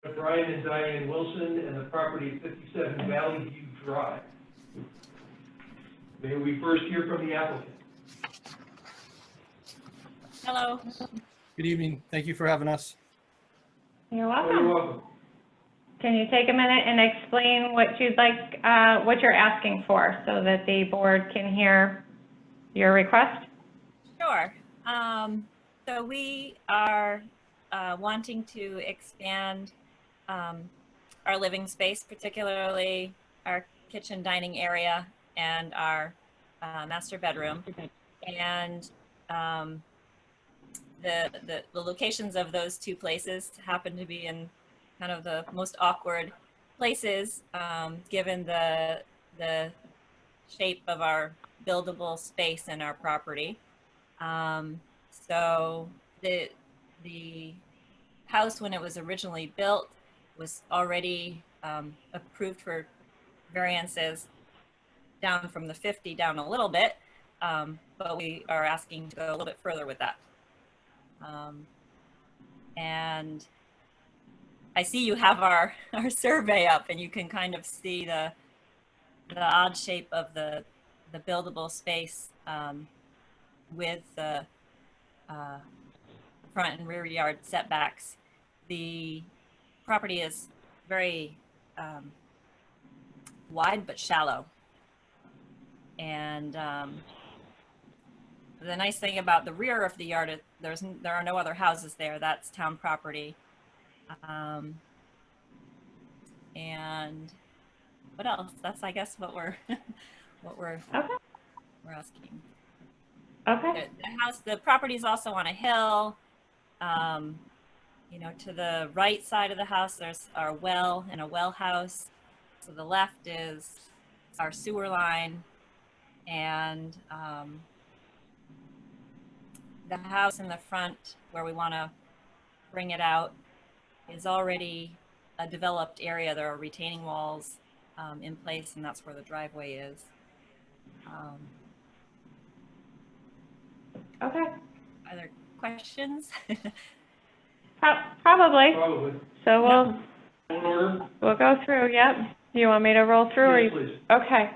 Brian and Diane Wilson, and the property at 57 Valley View Drive. May we first hear from the applicant? Hello. Good evening. Thank you for having us. You're Oh, welcome. you're welcome. Can you take a minute and explain what you'd like, what you're asking for so that the board can hear your request? Sure. So we are wanting to expand our living space, particularly our kitchen dining area and our master bedroom. And the locations of those two places happen to be in kind of the most awkward places, given the shape of our buildable space in our property. So the house, when it was originally built, was already approved for variances down from the 50 down a little bit, but we are asking to go a little bit further with that. And I see you have our survey up, and you can kind of see the odd shape of the buildable space with the front and rear yard setbacks. The property is very wide but shallow. And the nice thing about the rear of the yard is there are no other houses there. That's town property. And what else? That's, I guess, what we're we're asking. Okay. The property is also on a hill. You know, to the right side of the house, there's our well and a well house. To the left is our sewer line, and the house in the front where we want to bring it out is already a developed area. There are retaining walls in place, and that's where the driveway is. Okay. Are there questions? Probably. Probably. So In order? we'll go through, yep. Do you want me to roll through? or Yes, you- please. Okay.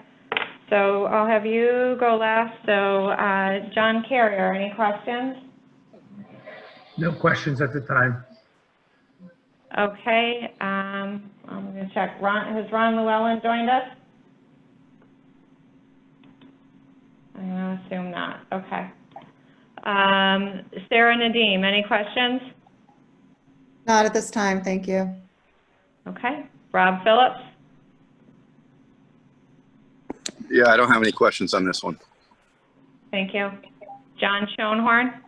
So I'll have you go last. So John Carrier, any questions? No questions at the time. Okay. I'm going to check. Has Ron Llewellyn joined us? I'm going to assume not. Okay. Sarah Nadeem, any questions? Not at this time, thank you. Okay. Rob Phillips? Yeah, I don't have any questions on this one. Thank you. John Schoenhorn?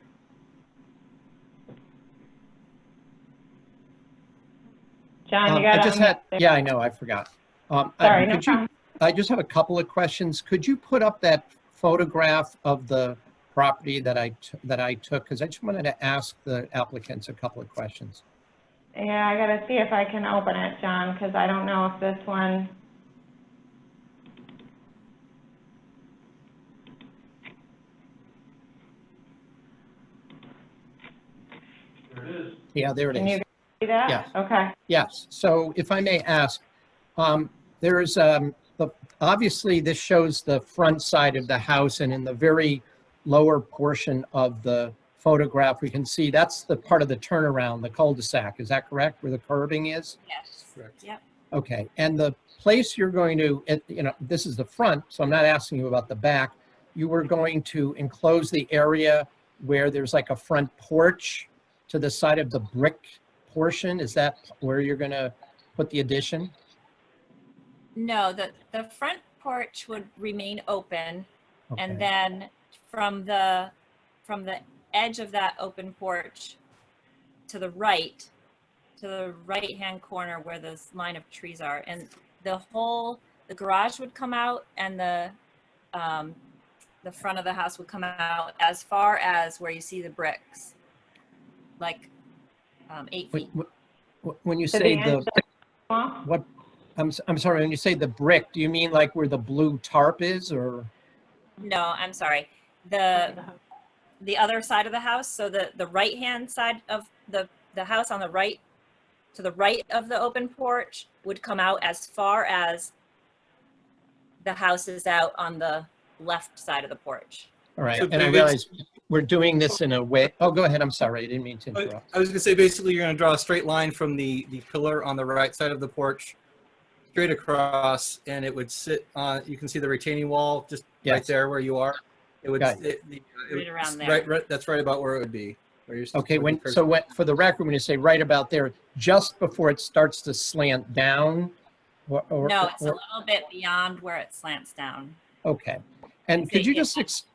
John, you got I just had, yeah, I know, I forgot. Sorry, no could you- problem. I just have a couple of questions. Could you put up that photograph of the property that I took? Because I just wanted to ask the applicants a couple of questions. Yeah, I gotta see if I can open it, John, because I don't know if this one. There it is. Yeah, there it Can you is. see that? Yes. Okay. Yes. So if I may ask, there's obviously this shows the front side of the house, and in the very lower portion of the photograph, we can see that's the part of the turnaround, the cul-de-sac. Is that correct, where the curbing is? Yes. Correct. Yep. Okay. And the place you're going to, you know, this is the front, so I'm not asking you about the back. You were going to enclose the area where there's like a front porch to the side of the brick portion. Is that where you're going to put the addition? No, the front porch would remain open, and Okay. then from the edge of that open porch to the right-hand corner where this line of trees are, and the garage would come out, and the front of the house would come out as far as where you see the bricks, like 8 feet. When you To say the the, end of what, I'm sorry, when you say the brick, do you mean like where the blue tarp is, or? No, I'm sorry. The other side of the house, so the right-hand side of the house on the right to the right of the open porch would come out as far as the house is out on the left side of the porch. All right, So and I basi- realize we're doing this in a way, oh, go ahead, I'm sorry, I didn't mean to interrupt. I was gonna say, basically, you're gonna draw a straight line from the pillar on the right side of the porch, straight across, and it would sit on, you can see the retaining wall just right Yes. there where you are. It would, Got Right around there. Right, that's right about where it would be. Where you're Okay, where the when, so what, for the record, when you say right about there, just before it starts to slant down? or- No, it's a or- little bit beyond where it slants down. Okay, and It's could a- you just,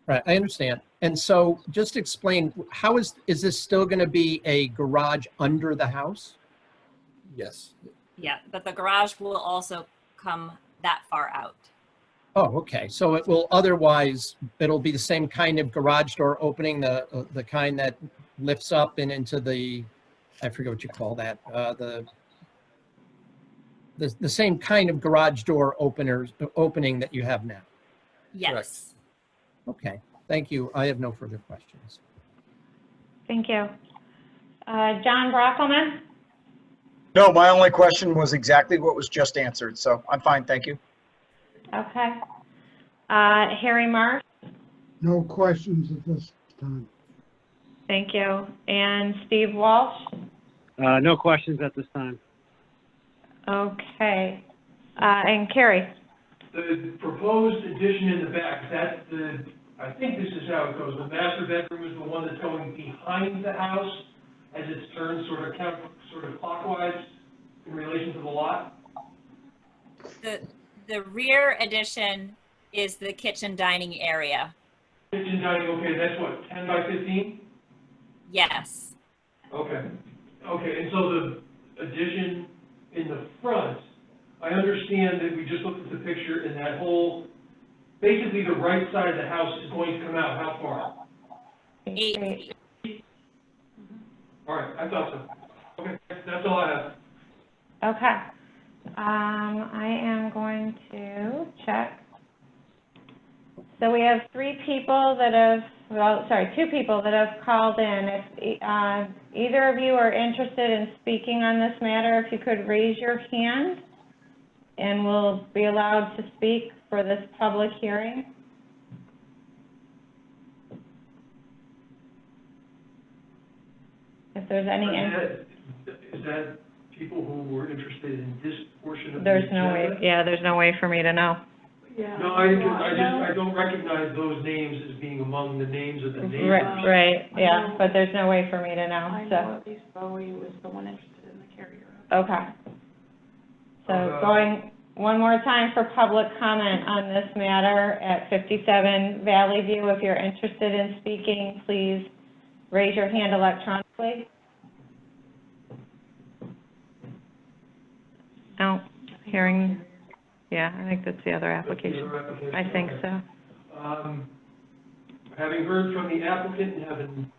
right, I understand. And so just explain, how is this still going to be a garage under the house? Yes. Yeah, but the garage will also come that far out. Oh, okay, so it will otherwise, it'll be the same kind of garage door opening, the kind that lifts up and into the, I forget what you call that, the same kind of garage door opening that you have now. Yes. Okay, thank you. I have no further questions. Thank you. John Brockelman? No, my only question was exactly what was just answered, so I'm fine, thank you. Okay. Harry Marsh? No questions at this time. Thank you. And Steve Walsh? No questions at this time. Okay. And Carrie? The proposed addition in the back, that's I think this is how it goes. The master bedroom is the one that's going behind the house as it's turned sort of clockwise in relation to the lot? The rear addition is the kitchen dining area. Kitchen dining, okay, that's what, 10 by 15? Yes. Okay. Okay, and so the addition in the front, I understand that we just looked at the picture and that whole, basically the right side of the house is going to come out how far? 8 feet. All right, I thought so. Okay, that's all I have. Okay. I am going to check. So we have 3 people that have, well, sorry, 2 people that have called in. If either of you are interested in speaking on this matter, if you could raise your hand and we'll be allowed to speak for this public hearing. If there's any, Is that people who were interested in this portion of the there's no way, agenda? yeah, there's no way for me to know. No, I don't recognize those names as being among the names of the neighbors. Right, yeah, but there's no way for me to know, I so, know at least Bowie was the one interested in the carrier. okay. So going one more time for public comment on this matter at 57 Valley View. If you're interested in speaking, please raise your hand electronically. Oh, hearing, yeah, I think that's the other application. I think so. Having heard from the applicant and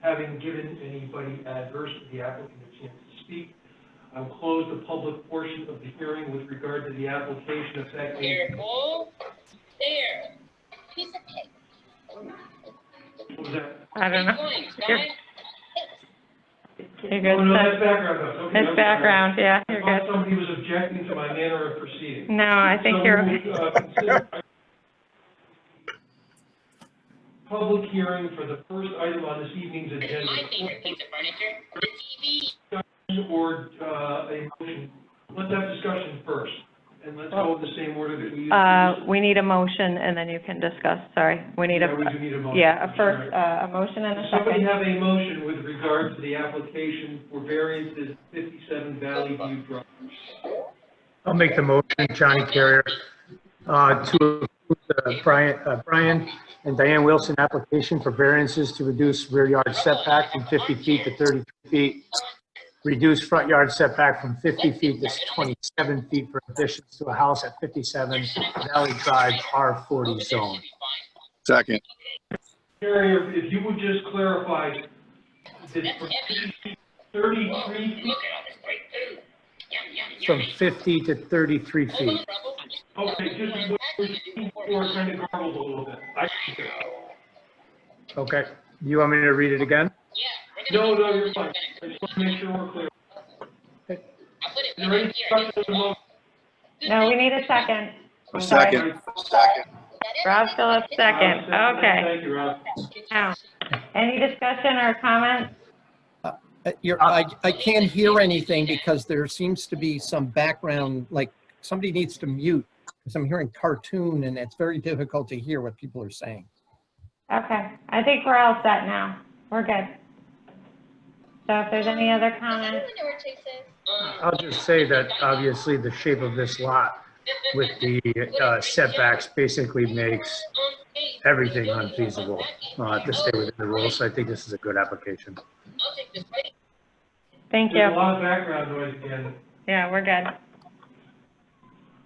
having given anybody adverse to the applicant a chance to speak, I'll close the public portion of the hearing with regard to the application affecting. Careful. There. Piece of cake. What was that? I don't know. Points, You're guys. you're good. Oh, no, that's background noise. Okay, It's I'm background, yeah, sorry. you're I thought good. somebody was objecting to my manner of proceeding. No, I think So you're, we'll, consider public hearing for the first item on this evening's agenda. My favorite piece of furniture, the TV. Or a motion. Let's have discussion first, and let's go in the same order that we used. we need a motion and then you can discuss, sorry. We need Yeah, we do need a motion. yeah, a first, a motion and a Does somebody second. have a motion with regard to the application for variances 57 Valley View Drive? I'll make the motion, Johnny Carrier, to approve the Brian and Diane Wilson application for variances to reduce rear yard setback from 50 feet to 33 feet, reduce front yard setback from 50 feet to 27 feet for additions to a house at 57 Valley Drive, R40 zone. Second. Carrier, if you would just clarify, that for 33 feet, Look at all this great food. Yum, yum, yum. From 50 to 33 Hold feet. on, Rubble. okay, just before it kind of garbled a little bit. Okay. Do you want me to read it again? Yeah, we're No, you're fine. I just want to make sure we're clear. Is there any discussion of the motion? No, we need a second. A Sorry. second. Rob Phillips, second. Okay. Thank you, Rob. Now, any discussion or comments? I can't hear anything because there seems to be some background, like somebody needs to mute, because I'm hearing cartoon and it's very difficult to hear what people are saying. Okay, I think we're all set now. We're good. So if there's any other comments, I'll just say that obviously the shape of this lot with the setbacks basically makes everything unfeasible to stay within the rules. So I think this is a good application. thank There's a you. lot of background noise again. Yeah, we're good.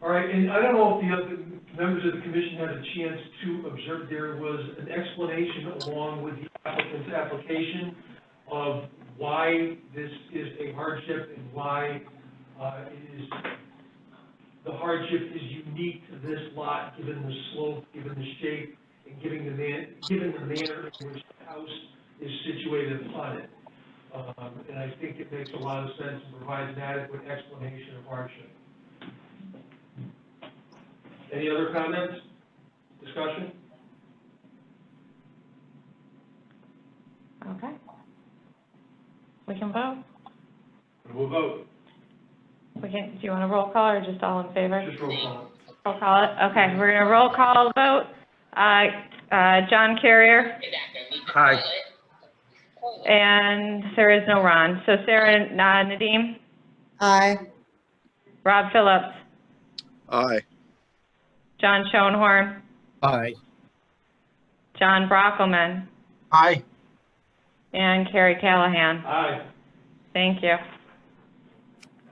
All right, and I don't know if the other members of the commission had a chance to observe, there was an explanation along with the applicant's application of why this is a hardship and why the hardship is unique to this lot, given the slope, given the shape, and given the manner in which the house is situated upon it. And I think it makes a lot of sense and provides an adequate explanation of hardship. Any other comments, discussion? Okay. We can vote. We'll vote. Do you want a roll call or just all in favor? Just roll call. Roll call it. Okay, we're gonna roll call vote. John Carrier, Aye. and there is no Ron. So Sarah Nadeem, Aye. Rob Phillips, Aye. John Schoenhorn, Aye. John Brockelman, Aye. and Carrie Callahan. Aye. Thank you.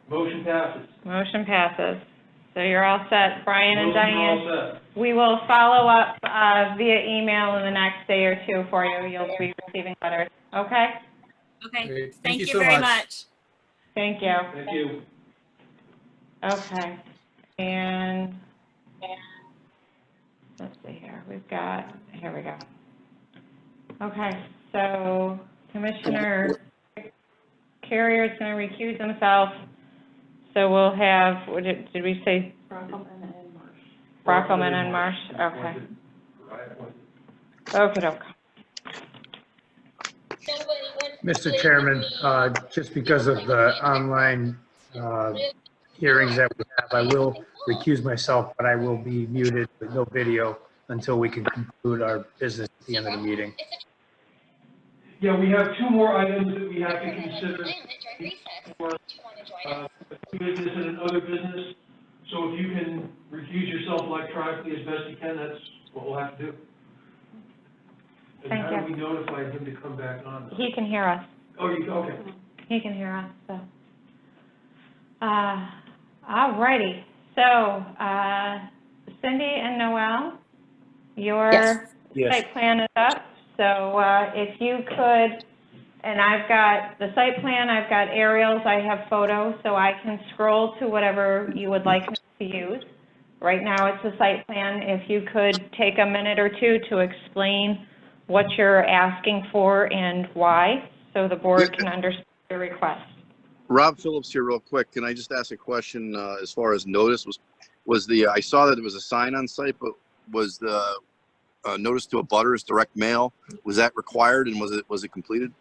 Motion passes. Motion passes. So you're all set, Brian and Motion Diane. all set. We will follow up via email in the next day or two for you. You'll be receiving letters. Okay? Okay, Great. thank you so very much. Thank you. Thank you. Okay. And let's see here. Here we go. Okay, so Commissioner Carrier is going to recuse himself. So we'll have, what did we say? Brockelman and Marsh. Okay. Okay. Mr. Chairman, just because of the online hearings that we have, I will recuse myself, but I will be muted with no video until we can conclude our business at the end of the meeting. Yeah, we have two more items that we have to consider for business and another business. So if you can recuse yourself electronically as best you can, that's what we'll have to do. And Thank how you. do we notify him to come back on? He can hear us. Oh, okay. He can hear us, so. All righty. So, Cindy and Noel, your Yes. site plan is up. So, if you could, and I've got the site plan, I've got aerials, I have photos, so I can scroll to whatever you would like me to use. Right now, it's the site plan. If you could take a minute or two to explain what you're asking for and why, so the board can understand your request. Rob Phillips here real quick. Can I just ask a question as far as notice? Was the, I saw that there was a sign on site, but was the notice to abutters direct mail, was that required and was it completed?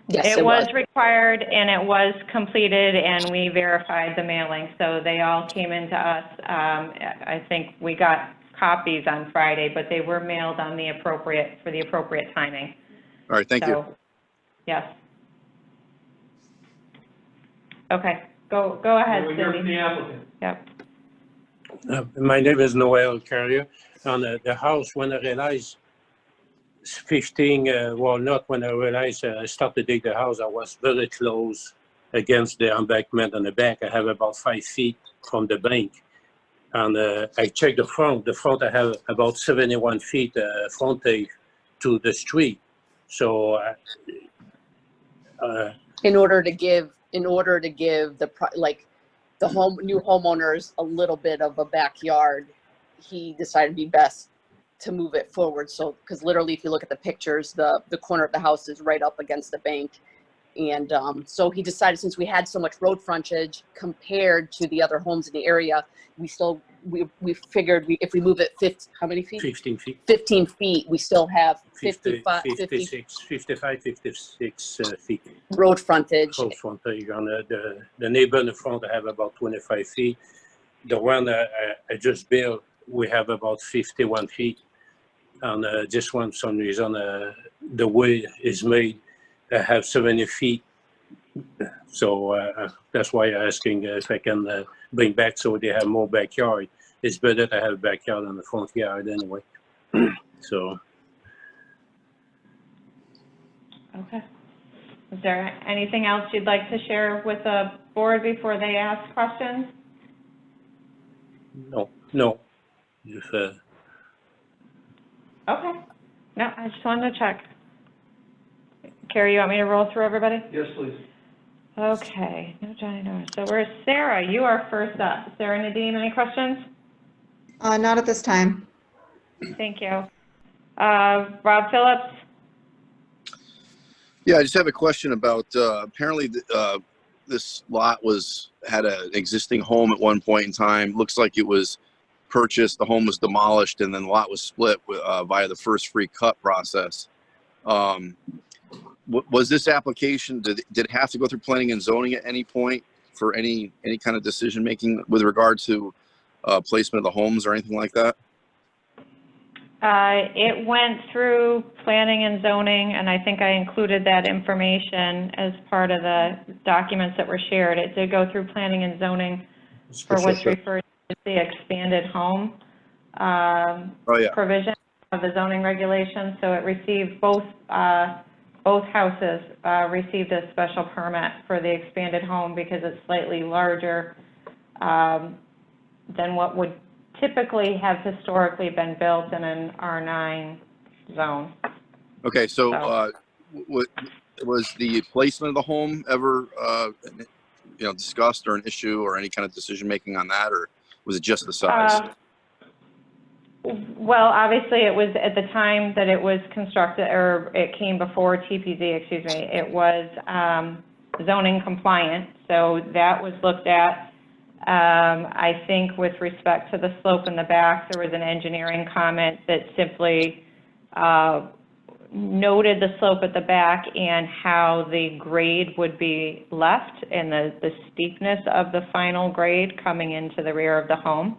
Yes, It was required and it was completed and we verified the mailing. So they all came into us. I think we got copies on Friday, but they were mailed on the appropriate, for the appropriate timing. All right, thank you. So, yes. Okay, go ahead, We'll hear from Cindy. the applicant. Yep. My name is Noel Carrier. On the house, when I realized 15, well, not when I realized I started to dig the house, I was very close against the embankment on the back. I have about 5 feet from the bank. And I checked the front. The front, I have about 71 feet frontage to the street. So, in order to give the new homeowners a little bit of a backyard, he decided it'd be best to move it forward. So, because literally, if you look at the pictures, the corner of the house is right up against the bank. And so he decided, since we had so much road frontage compared to the other homes in the area, we figured if we move it how many feet? 15 feet. 15 feet, we still have 55, 50 56 feet. road frontage. Road frontage. On the neighbor in the front, I have about 25 feet. The one I just built, we have about 51 feet. And this one, for some reason, the way it's made, I have 70 feet. So that's why I'm asking if I can bring back so they have more backyard. It's better to have backyard than the front yard anyway. So. Okay. Is there anything else you'd like to share with the board before they ask questions? No. If, Okay. No, I just wanted to check. Carrie, you want me to roll through everybody? Yes, please. Okay. No, Johnny, no. So where's Sarah? You are first up. Sarah Nadeem, any questions? Not at this time. Thank you. Rob Phillips? Yeah, I just have a question about, apparently this lot had an existing home at one point in time. Looks like it was purchased, the home was demolished, and then the lot was split via the first free cut process. Was this application, did it have to go through planning and zoning at any point for any kind of decision making with regard to placement of the homes or anything like that? It went through planning and zoning, and I think I included that information as part of the documents that were shared. It did go through planning and zoning for what's referred to as the expanded home provision of the zoning regulations. So it received both houses received a special permit for the expanded home because it's slightly larger than what would typically have historically been built in an R9 zone. Okay, so was the placement of the home ever discussed or an issue or any kind of decision making on that, or was it just the size? Well, obviously it was at the time that it was constructed, or it came before TPZ, excuse me, it was zoning compliant, so that was looked at. I think with respect to the slope in the back, there was an engineering comment that simply noted the slope at the back and how the grade would be left and the steepness of the final grade coming into the rear of the home.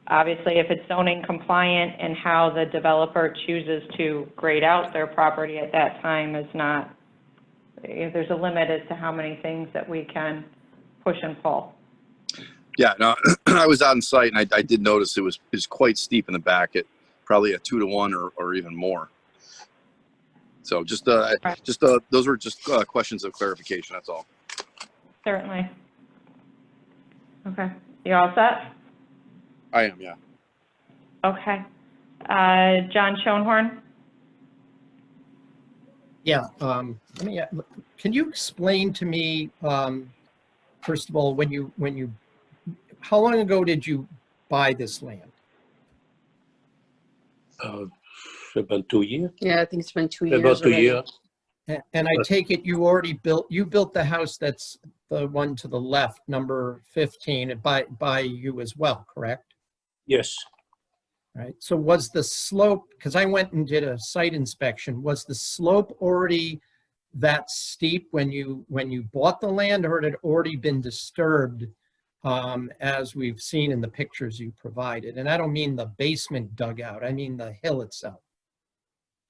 Obviously, if it's zoning compliant and how the developer chooses to grade out their property at that time is not, there's a limit as to how many things that we can push and pull. Yeah, no, I was on site and I did notice it was quite steep in the back, at probably a 2-to-1 or even more. So just those were just questions of clarification. That's all. Certainly. Okay. You all set? I am, yeah. Okay. John Schoenhorn? Yeah, can you explain to me, first of all, how long ago did you buy this land? About 2 years. Yeah, I think it's been 2 years. About 2 already. years. And I take it you built the house that's the one to the left, number 15, by you as well, correct? Yes. Right. So was the slope, because I went and did a site inspection, was the slope already that steep when you bought the land, or had it already been disturbed as we've seen in the pictures you provided? And I don't mean the basement dugout, I mean the hill itself.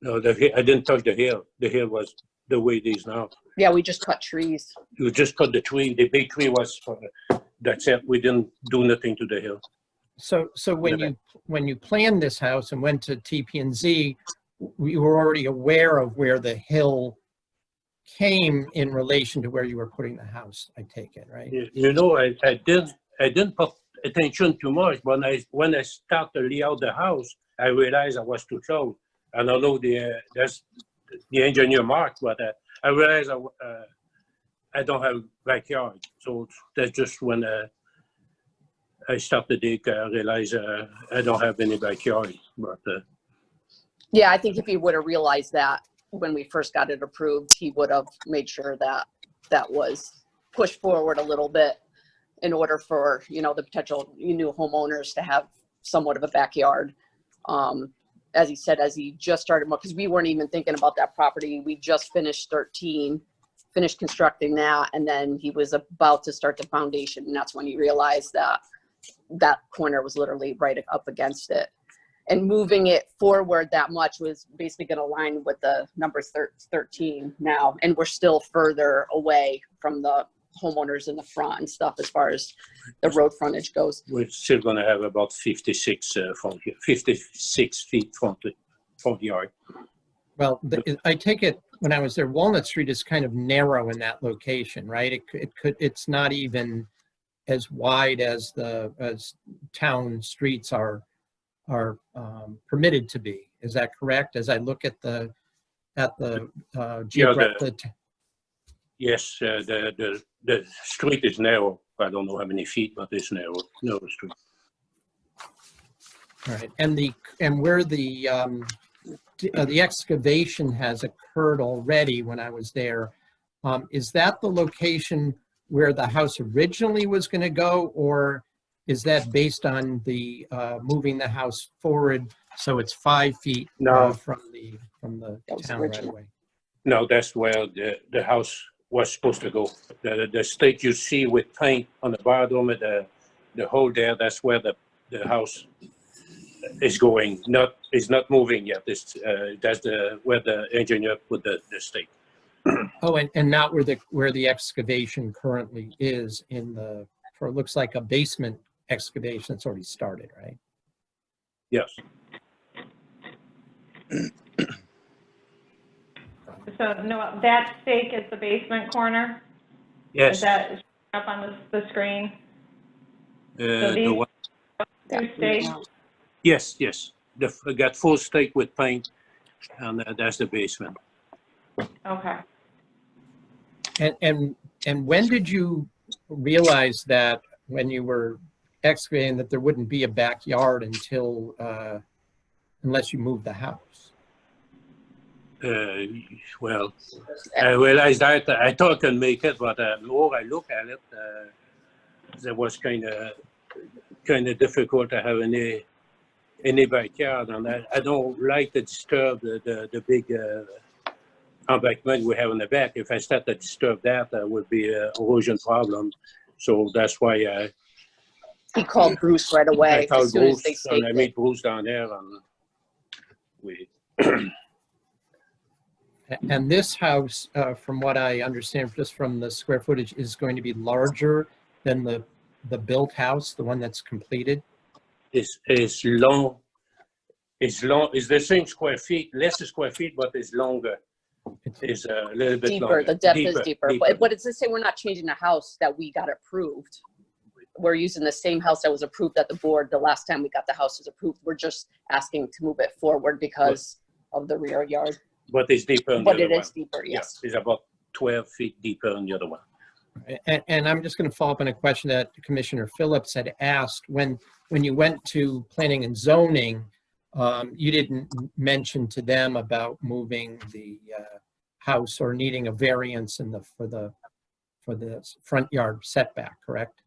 No, I didn't touch the hill. The hill was the way it is now. Yeah, we just cut trees. You just cut the tree. The big tree was that's it. We didn't do nothing to the hill. So when you planned this house and went to TP&Z, you were already aware of where the hill came in relation to where you were putting the house, I take it, right? You know, I didn't put attention too much. When I started to lay out the house, I realized I was too close. And I know that's the engineer marked, but I realized I don't have backyard. So that's just when I stopped the dig, I realized I don't have any backyard, but Yeah, I think if he would have realized that when we first got it approved, he would have made sure that that was pushed forward a little bit in order for, you know, the potential new homeowners to have somewhat of a backyard. As he said, as he just started, because we weren't even thinking about that property. We just finished 13, finished constructing that, and then he was about to start the foundation, and that's when he realized that that corner was literally right up against it. And moving it forward that much was basically going to align with the number 13 now. And we're still further away from the homeowners in the front and stuff as far as the road frontage goes. we're still going to have about 56 feet front yard. Well, I take it when I was there, Walnut Street is kind of narrow in that location, right? It's not even as wide as as town streets are permitted to be. Is that correct? As I look at the Yes, the street is narrow. I don't know how many feet, but it's narrow street. All right, and where the excavation has occurred already when I was there, is that the location where the house originally was going to go, or is that based on the moving the house forward so it's 5 feet from the town right away? No, that's where the house was supposed to go. The stake you see with paint on the bottom of the hole there, that's where the house is going. It's not moving yet. That's where the engineer put the stake. Oh, and not where the excavation currently is for it looks like a basement excavation that's already started, right? Yes. So no, that stake is the basement corner? Yes. Is that up on the screen? The one, Two stakes? yes. I got full stake with paint, and that's the basement. Okay. And when did you realize that when you were excavating that there wouldn't be a backyard unless you moved the house? Well, I realized that I thought I could make it, but the more I look at it, it was kind of difficult to have any backyard, and I don't like to disturb the big embankment we have in the back. If I start to disturb that, there would be an erosion problem. So that's why he called Bruce right away as soon as they staked I made Bruce down there, and we. And this house, from what I understand, just from the square footage, is going to be larger than the built house, the one that's completed? It's long. It's the same square feet, less square feet, but it's longer. It's a little bit deeper. longer. The depth is deeper. But it's to say we're not changing the house that we got approved. We're using the same house that was approved at the board the last time we got the houses approved. We're just asking to move it forward because of the rear yard. But it's deeper. But it is deeper, yes. It's about 12 feet deeper on the other one. And I'm just going to follow up on a question that Commissioner Phillips had asked. When you went to planning and zoning, you didn't mention to them about moving the house or needing a variance for the front yard setback, correct?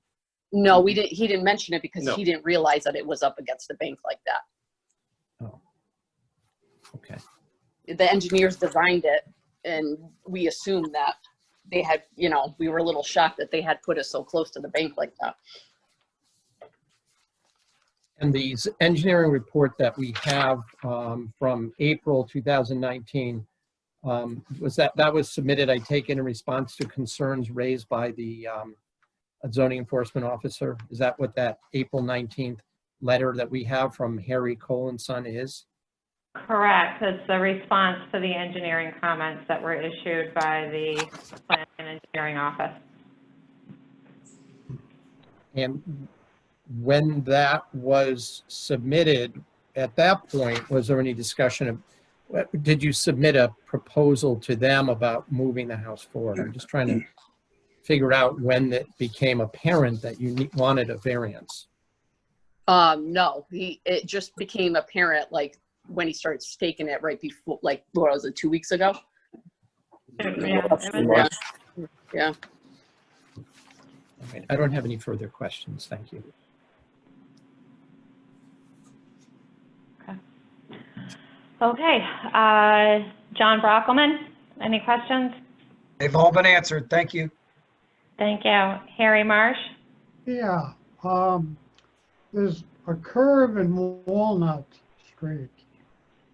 No, we didn't. He didn't mention it because No. he didn't realize that it was up against the bank like that. Oh, okay. The engineers designed it, and we assumed that they had, we were a little shocked that they had put us so close to the bank like that. And the engineering report that we have from April 2019, that was submitted, I take it, in response to concerns raised by the zoning enforcement officer? Is that what that April 19th letter that we have from Harry Cole and Son is? Correct. It's the response to the engineering comments that were issued by the Planning and Engineering Office. And when that was submitted, at that point, was there any discussion of, did you submit a proposal to them about moving the house forward? I'm just trying to figure out when it became apparent that you wanted a variance. No, it just became apparent like when he started staking it right before, like, what was it, 2 weeks ago? Yeah, Yeah. All right, I don't have any further questions. Thank you. okay. John Brockelman, any questions? They've all been answered. Thank you. Thank you. Harry Marsh? Yeah, there's a curve in Walnut Street.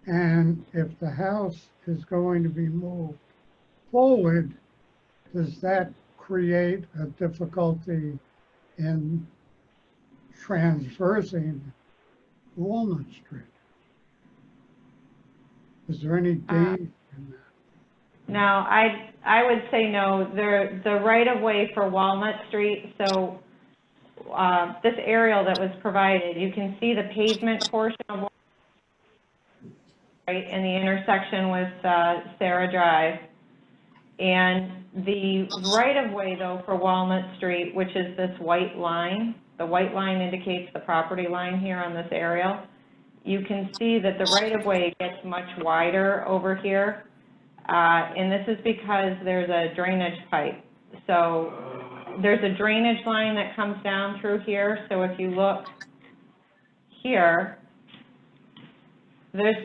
And if the house is going to be moved forward, does that create a difficulty in transversing Walnut Street? Is there any danger in that? No, I would say no. The right-of-way for Walnut Street, so this aerial that was provided, you can see the pavement portion of Walnut, right, in the intersection with Sarah Drive. And the right-of-way, though, for Walnut Street, which is this white line, the white line indicates the property line here on this aerial. You can see that the right-of-way gets much wider over here. And this is because there's a drainage pipe. So there's a drainage line that comes down through here. So if you look here, this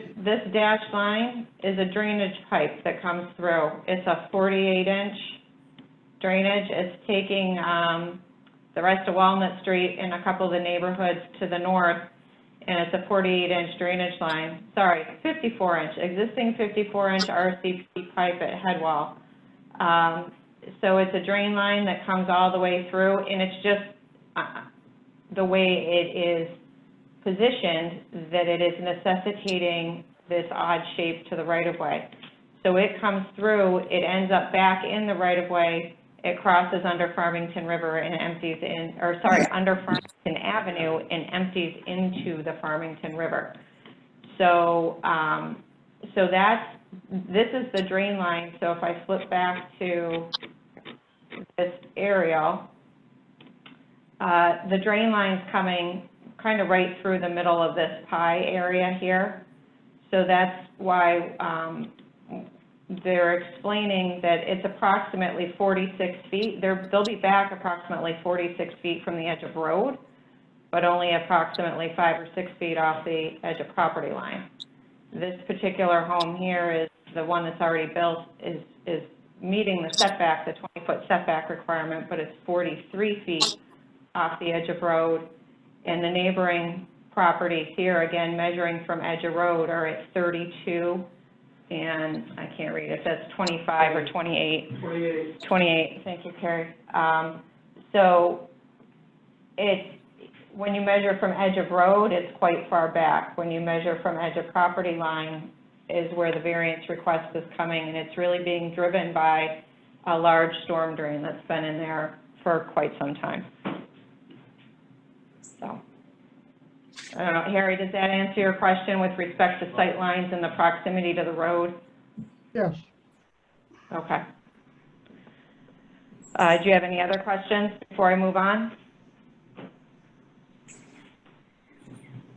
dashed line is a drainage pipe that comes through. It's a 48-inch drainage. It's taking the rest of Walnut Street and a couple of the neighborhoods to the north, and it's a 48-inch drainage line. Sorry, 54-inch, existing 54-inch RCP pipe at head wall. So it's a drain line that comes all the way through, and it's just the way it is positioned that it is necessitating this odd shape to the right-of-way. So it comes through, it ends up back in the right-of-way, it crosses under Farmington River and empties in, or sorry, under Farmington Avenue and empties into the Farmington River. So, this is the drain line. So if I flip back to this aerial, the drain line's coming kind of right through the middle of this pie area here. So that's why they're explaining that it's approximately 46 feet. They'll be back approximately 46 feet from the edge of road, but only approximately 5 or 6 feet off the edge of property line. This particular home here is the one that's already built, is meeting the setback, the 20-foot setback requirement, but it's 43 feet off the edge of road. And the neighboring properties here, again, measuring from edge of road, are at 32, and I can't read if that's 25 or 28. 28. 28, thank you, Carrie. So when you measure from edge of road, it's quite far back. When you measure from edge of property line is where the variance request is coming, and it's really being driven by a large storm drain that's been in there for quite some time. So, I don't know, Harry, does that answer your question with respect to sight lines and the proximity to the road? Yes. Okay. Do you have any other questions before I move on?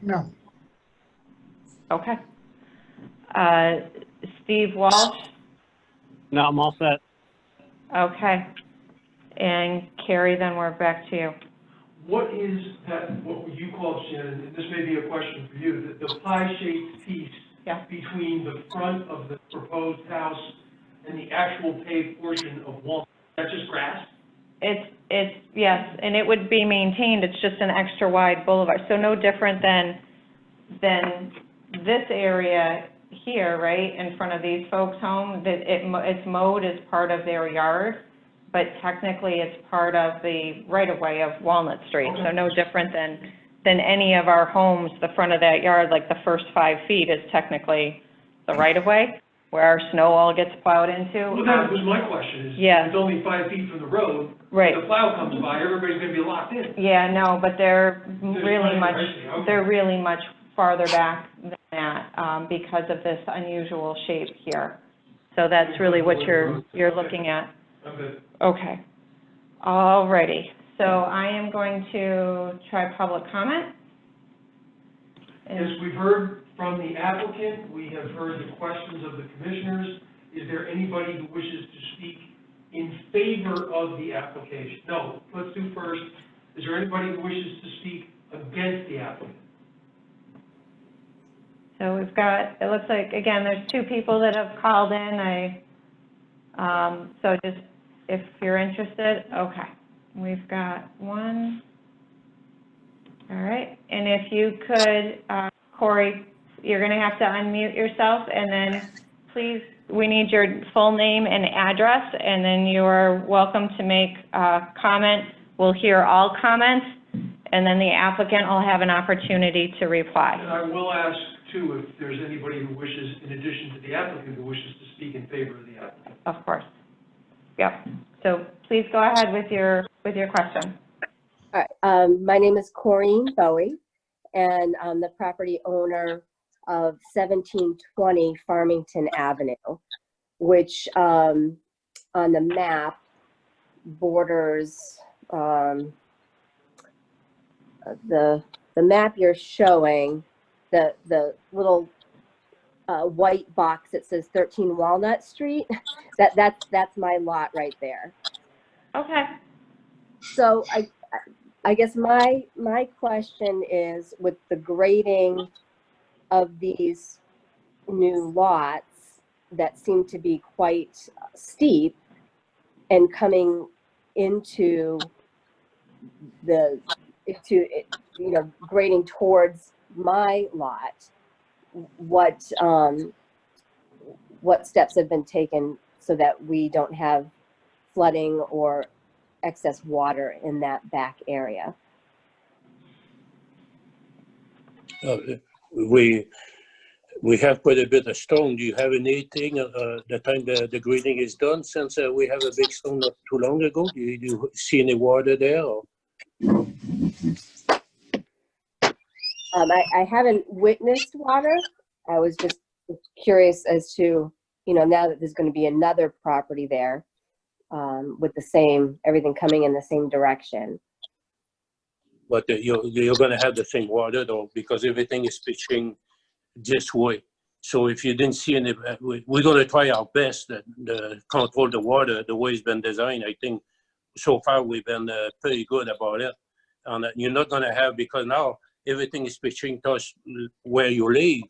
No. Okay. Steve Walsh? No, I'm all set. Okay. And Carrie, then we're back to you. What is that, what you call, Shannon, and this may be a question for you, the pie-shaped piece between the front of the proposed house and the actual paved portion of Walnut, that's just grass? It's yes, and it would be maintained. It's just an extra wide boulevard. So no different than this area here, right, in front of these folks' home, that it's mowed as part of their yard, but technically it's part of the right-of-way of Walnut Street. Okay. So no different than any of our homes. The front of that yard, like the first 5 feet, is technically the right-of-way where our snow all gets plowed into. Well, that was my question, is it's only 5 feet from the road. Right. The plow comes by, everybody's gonna be locked in. Yeah, no, but they're really much farther back than that because of this unusual shape here. So that's really what you're looking at. Okay. Okay. All righty. So I am going to try public comment. Yes, we've heard from the applicant, we have heard the questions of the commissioners. Is there anybody who wishes to speak in favor of the application? No, let's do first, is there anybody who wishes to speak against the applicant? So we've got, it looks like, again, there's 2 people that have called in. So just, if you're interested, okay. We've got 1. All right, and if you could, Corey, you're gonna have to unmute yourself, and then please, we need your full name and address, and then you are welcome to make a comment. We'll hear all comments, and then the applicant will have an opportunity to reply. And I will ask too, if there's anybody who wishes, in addition to the applicant, who wishes to speak in favor of the applicant. Of course. Yep, so please go ahead with your question. All right, my name is Corrine Bowie, and I'm the property owner of 1720 Farmington Avenue, which on the map borders the map you're showing, the little white box that says 13 Walnut Street. That's my lot right there. Okay. So I guess my question is, with the grading of these new lots that seem to be quite steep and coming into grading towards my lot, what steps have been taken so that we don't have flooding or excess water in that back area? We have quite a bit of stone. Do you have anything the time the grading is done, since we have a big stone not too long ago? Do you see any water there? Or? I haven't witnessed water. I was just curious as to, now that there's going to be another property there with the same, everything coming in the same direction. But you're going to have the same water though, because everything is pitching this way. So if you didn't see any, we're going to try our best to control the water the way it's been designed. I think so far we've been pretty good about it. And you're not going to have, because now everything is pitching towards where you live.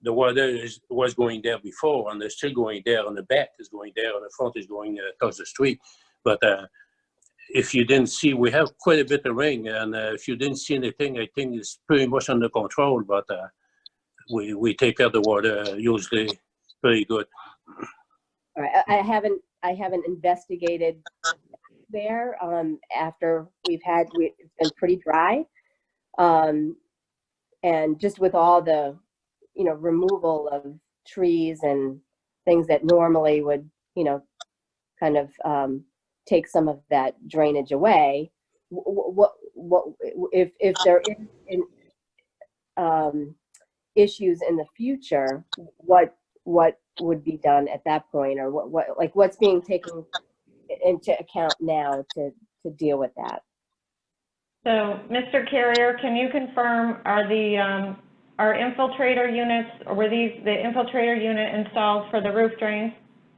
The water was going there before, and it's still going there on the back, is going there, on the front is going towards the street. But if you didn't see, we have quite a bit of rain, and if you didn't see anything, I think it's pretty much under control, but we take care of the water usually pretty good. All right, I haven't investigated there after it's been pretty dry. And just with all the, removal of trees and things that normally would, kind of take some of that drainage away, what if there is issues in the future, what would be done at that point, or what's being taken into account now to deal with that? So, Mr. Carrier, can you confirm, are infiltrator units, or were the infiltrator unit installed for the roof drains?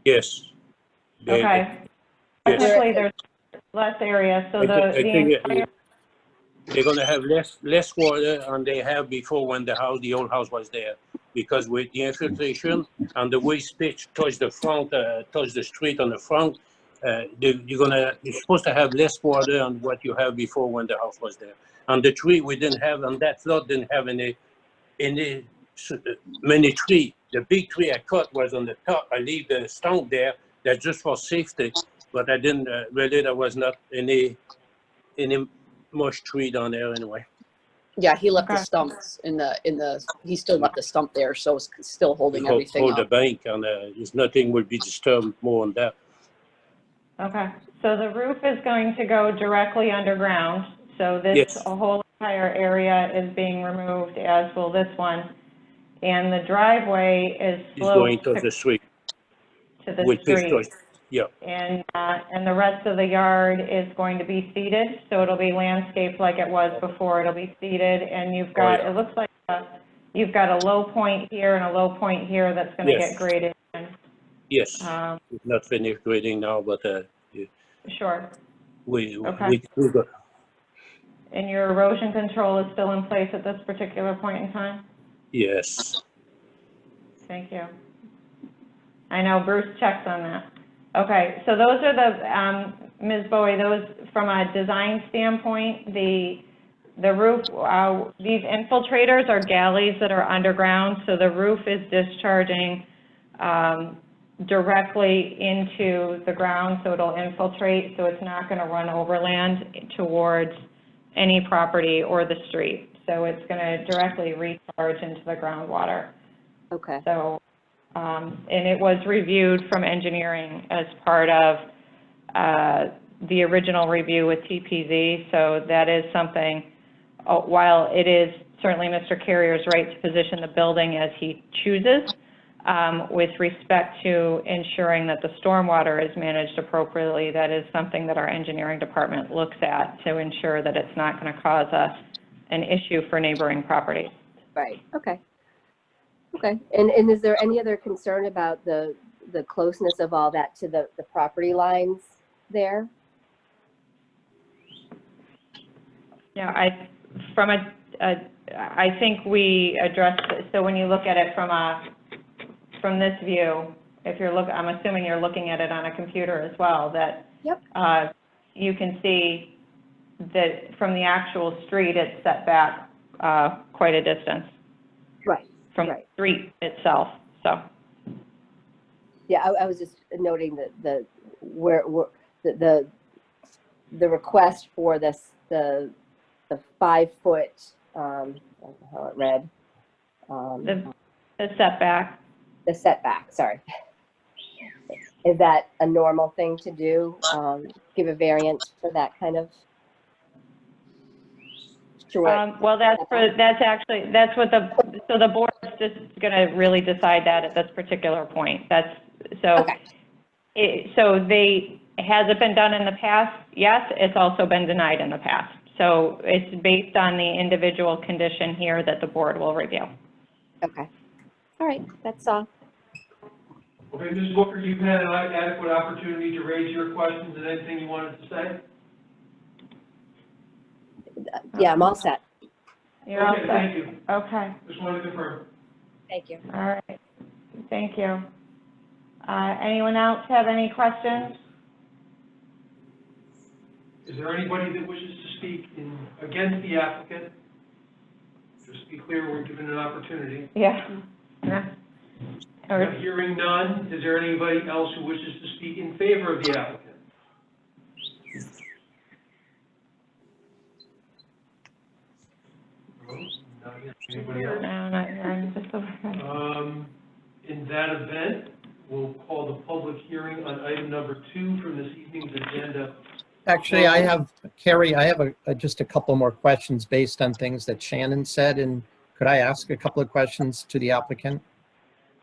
Yes. Okay. Yes. Technically, there's less area, so I think they're going to have less water than they have before when the old house was there, because with the infiltration and the waste pitch towards the front, towards the street on the front, you're supposed to have less water than what you have before when the house was there. And the tree we didn't have, and that lot didn't have many trees. The big tree I cut was on the top. I leave the stump there. That's just for safety. But I didn't really. There was not any much tree down there anyway. Yeah, he left the stumps he still left the stump there, so it's still holding everything hold up. the bank, and there's nothing will be disturbed more than that. Okay, so the roof is going to go directly underground. So this whole entire area is being removed, as will this one. And the driveway is going sloped to the street. To the With street. pistons. Yeah. And the rest of the yard is going to be seeded, so it'll be landscaped like it was before. It'll be seeded, and you've got, it looks like you've got a low point here and a low point here that's gonna Yes. get graded. in. Yes, Um, it's not finished grading now, but Sure. we, Okay. we got, And your erosion control is still in place at this particular point in time? yes. Thank you. I know Bruce checks on that. Okay, so those are the, Ms. Bowie, those, from a design standpoint, the roof, these infiltrators are galleys that are underground, so the roof is discharging directly into the ground, so it'll infiltrate, so it's not gonna run overland towards any property or the street. So it's gonna directly recharge into the groundwater. Okay. So, and it was reviewed from engineering as part of the original review with TPZ, so that is something, while it is certainly Mr. Carrier's right to position the building as he chooses, with respect to ensuring that the stormwater is managed appropriately, that is something that our engineering department looks at to ensure that it's not going to cause an issue for neighboring properties. Right, okay. Okay, and is there any other concern about the closeness of all that to the property lines there? Yeah, I think we addressed, so when you look at it from this view, if you're I'm assuming you're looking at it on a computer as well, that Yep. You can see that from the actual street, it's set back quite a distance. Right. From the street itself, so. Yeah, I was just noting that the request for this, the 5 foot, I don't know how it read. The setback. The setback, sorry. Is that a normal thing to do? Give a variance for that kind of? Sure. Well, that's what the board's just gonna really decide that at this particular point. So has it been done in the past? Yes, it's also been denied in the past. So it's based on the individual condition here that the board will review. Okay. All right, that's all. Okay, Ms. Booker, you've had an adequate opportunity to raise your questions and anything you wanted to say? Yeah, I'm all set. You're all Okay, set. thank you. Okay, Just wanted to confirm. Thank you. all right. Thank you. Anyone else have any questions? Is there anybody that wishes to speak against the applicant? Just be clear, we're given an opportunity. Yeah. Hearing none, is there anybody else who wishes to speak in favor of the applicant? No, not yet. Anybody else? No, not here. In that event, we'll call the public hearing on item number 2 from this evening's agenda. Actually, Carrie, I have just a couple more questions based on things that Shannon said, and could I ask a couple of questions to the applicant?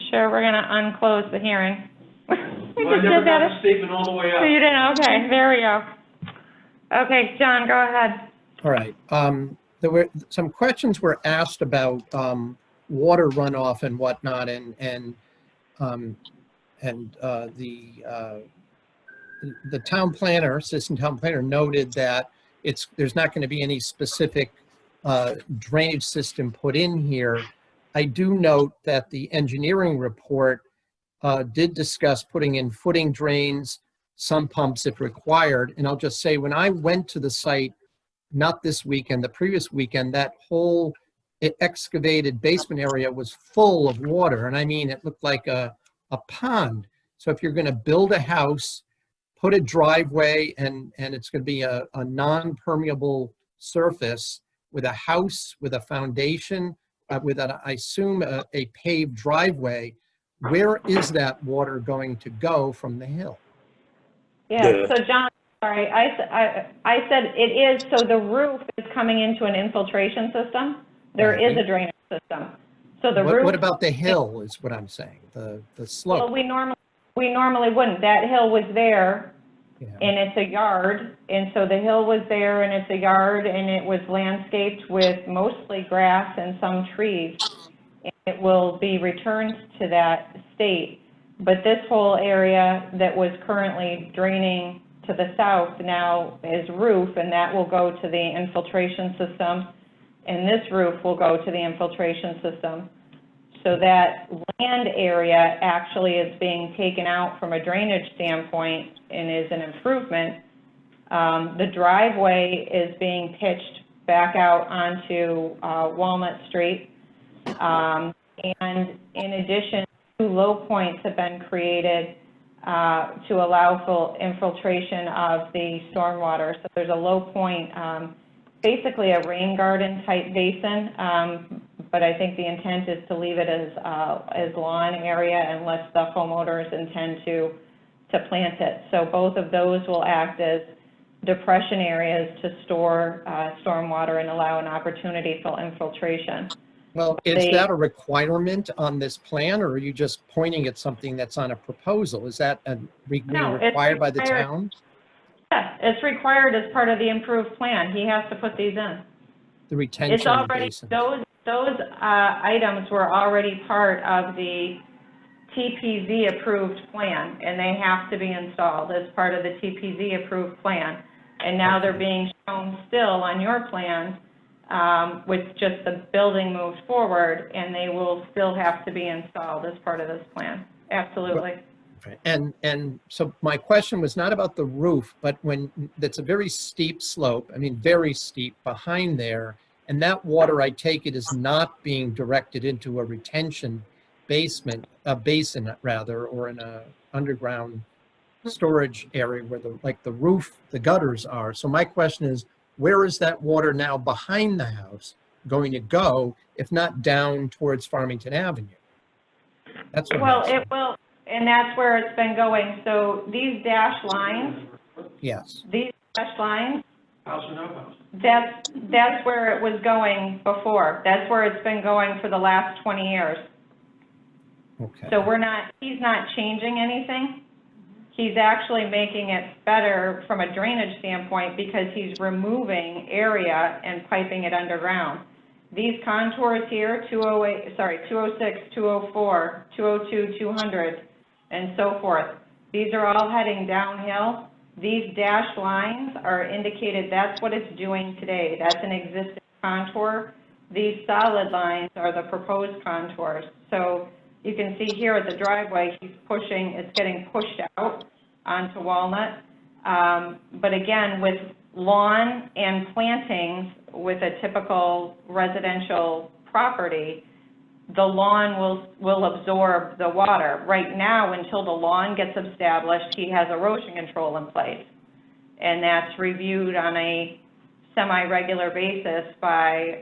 Sure, we're gonna unclose the hearing. Well, I never got the statement all the way So you out. didn't, okay, there we go. Okay, John, go ahead. All right. There were some questions were asked about water runoff and whatnot, and the town planner, assistant town planner, noted that there's not going to be any specific drainage system put in here. I do note that the engineering report did discuss putting in footing drains, sump pumps if required. And I'll just say, when I went to the site, not this weekend, the previous weekend, that whole excavated basement area was full of water. And I mean, it looked like a pond. So if you're going to build a house, put a driveway, and it's going to be a non-permeable surface with a house, with a foundation, with, I assume, a paved driveway, where is that water going to go from the hill? Yeah, so John, sorry, I said it is, so the roof is coming into an infiltration system. There is a drainage system. So the roof. What about the hill is what I'm saying, the slope? Well, we normally wouldn't. That hill was there, Yeah. and it's a yard, and so the hill was there, and it's a yard, and it was landscaped with mostly grass and some trees. it will be returned to that state. But this whole area that was currently draining to the south now is roof, and that will go to the infiltration system. And this roof will go to the infiltration system. So that land area actually is being taken out from a drainage standpoint and is an improvement. The driveway is being pitched back out onto Walnut Street. And in addition, 2 low points have been created to allow for infiltration of the stormwater. So there's a low point, basically a rain garden type basin, but I think the intent is to leave it as lawn area unless the homeowners intend to plant it. So both of those will act as depression areas to store stormwater and allow an opportunity for infiltration. Well, is that a requirement on this plan, or are you just pointing at something that's on a proposal? Is that No, it's required by the required. town? Yes, it's required as part of the improved plan. He has to put these in. The It's retention already, basin? those items were already part of the TPZ approved plan, and they have to be installed as part of the TPZ approved plan. And now they're being shown still on your plan with just the building moved forward, and they will still have to be installed as part of this plan. Absolutely. And so my question was not about the roof, but when that's a very steep slope, I mean, very steep behind there, and that water, I take it, is not being directed into a retention basin rather, or in a underground storage area where the roof, the gutters are. So my question is, where is that water now behind the house going to go, if not down towards Farmington Avenue? That's what Well, I'm asking. it will, and that's where it's been going. So these dash lines, Yes. these dash lines, House or no house? that's where it was going before. That's where it's been going for the last 20 years. Okay. So he's not changing anything. He's actually making it better from a drainage standpoint because he's removing area and piping it underground. These contours here, 206, 204, 202, 200, and so forth, these are all heading downhill. These dashed lines are indicated that's what it's doing today. That's an existing contour. These solid lines are the proposed contours. So you can see here at the driveway, it's getting pushed out onto Walnut. But again, with lawn and plantings with a typical residential property, the lawn will absorb the water. Right now, until the lawn gets established, he has erosion control in place. And that's reviewed on a semi-regular basis by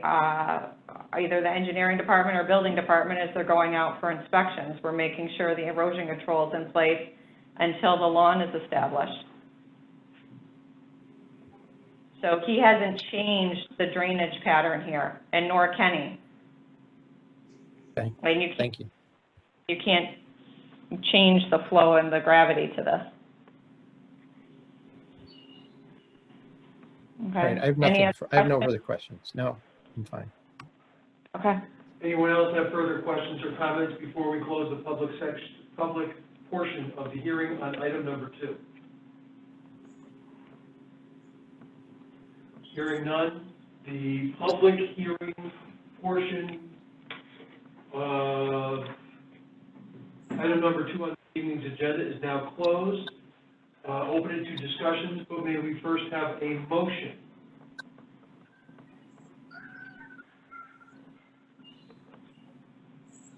either the engineering department or building department as they're going out for inspections. We're making sure the erosion control is in place until the lawn is established. So he hasn't changed the drainage pattern here, and nor can he. Okay. And Thank you. You can't change the flow and the gravity to this. Okay. Right. I have Any nothing. other I have no questions? further questions. No, I'm fine. Okay. Anyone else have further questions or comments before we close the public portion of the hearing on item number 2? Hearing none, the public hearing portion of item number 2 on the evening's agenda is now closed. Open it to discussions, but may we first have a motion?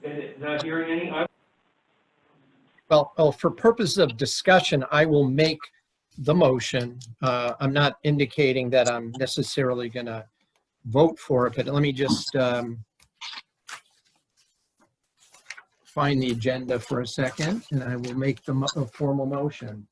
And not hearing any, Well, for purposes of discussion, I will make the motion. I'm not indicating that I'm necessarily going to vote for it, but let me just find the agenda for a second, and I will make the a formal motion.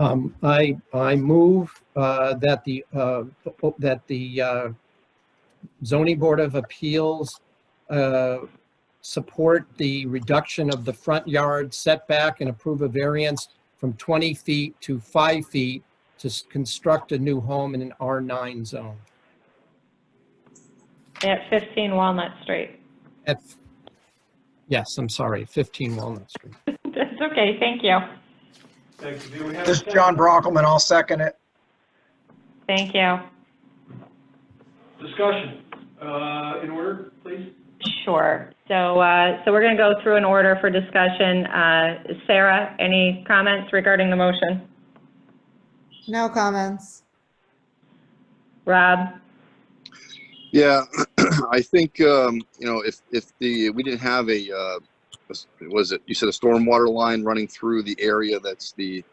I move that the zoning board of appeals support the reduction of the front yard setback and approve a variance from 20 feet to 5 feet to construct a new home in an R9 zone. At 15 Walnut Street. Yes, I'm sorry, 15 Walnut Street. That's okay, thank you. Thank you. Do we have a This is second? John Brockelman. I'll second it. Thank you. Discussion, in order, please? Sure. So we're going to go through an order for discussion. Sarah, any comments regarding the motion? No comments. Rob? Yeah, I think, if we didn't have was it, you said a stormwater line running through the area that's the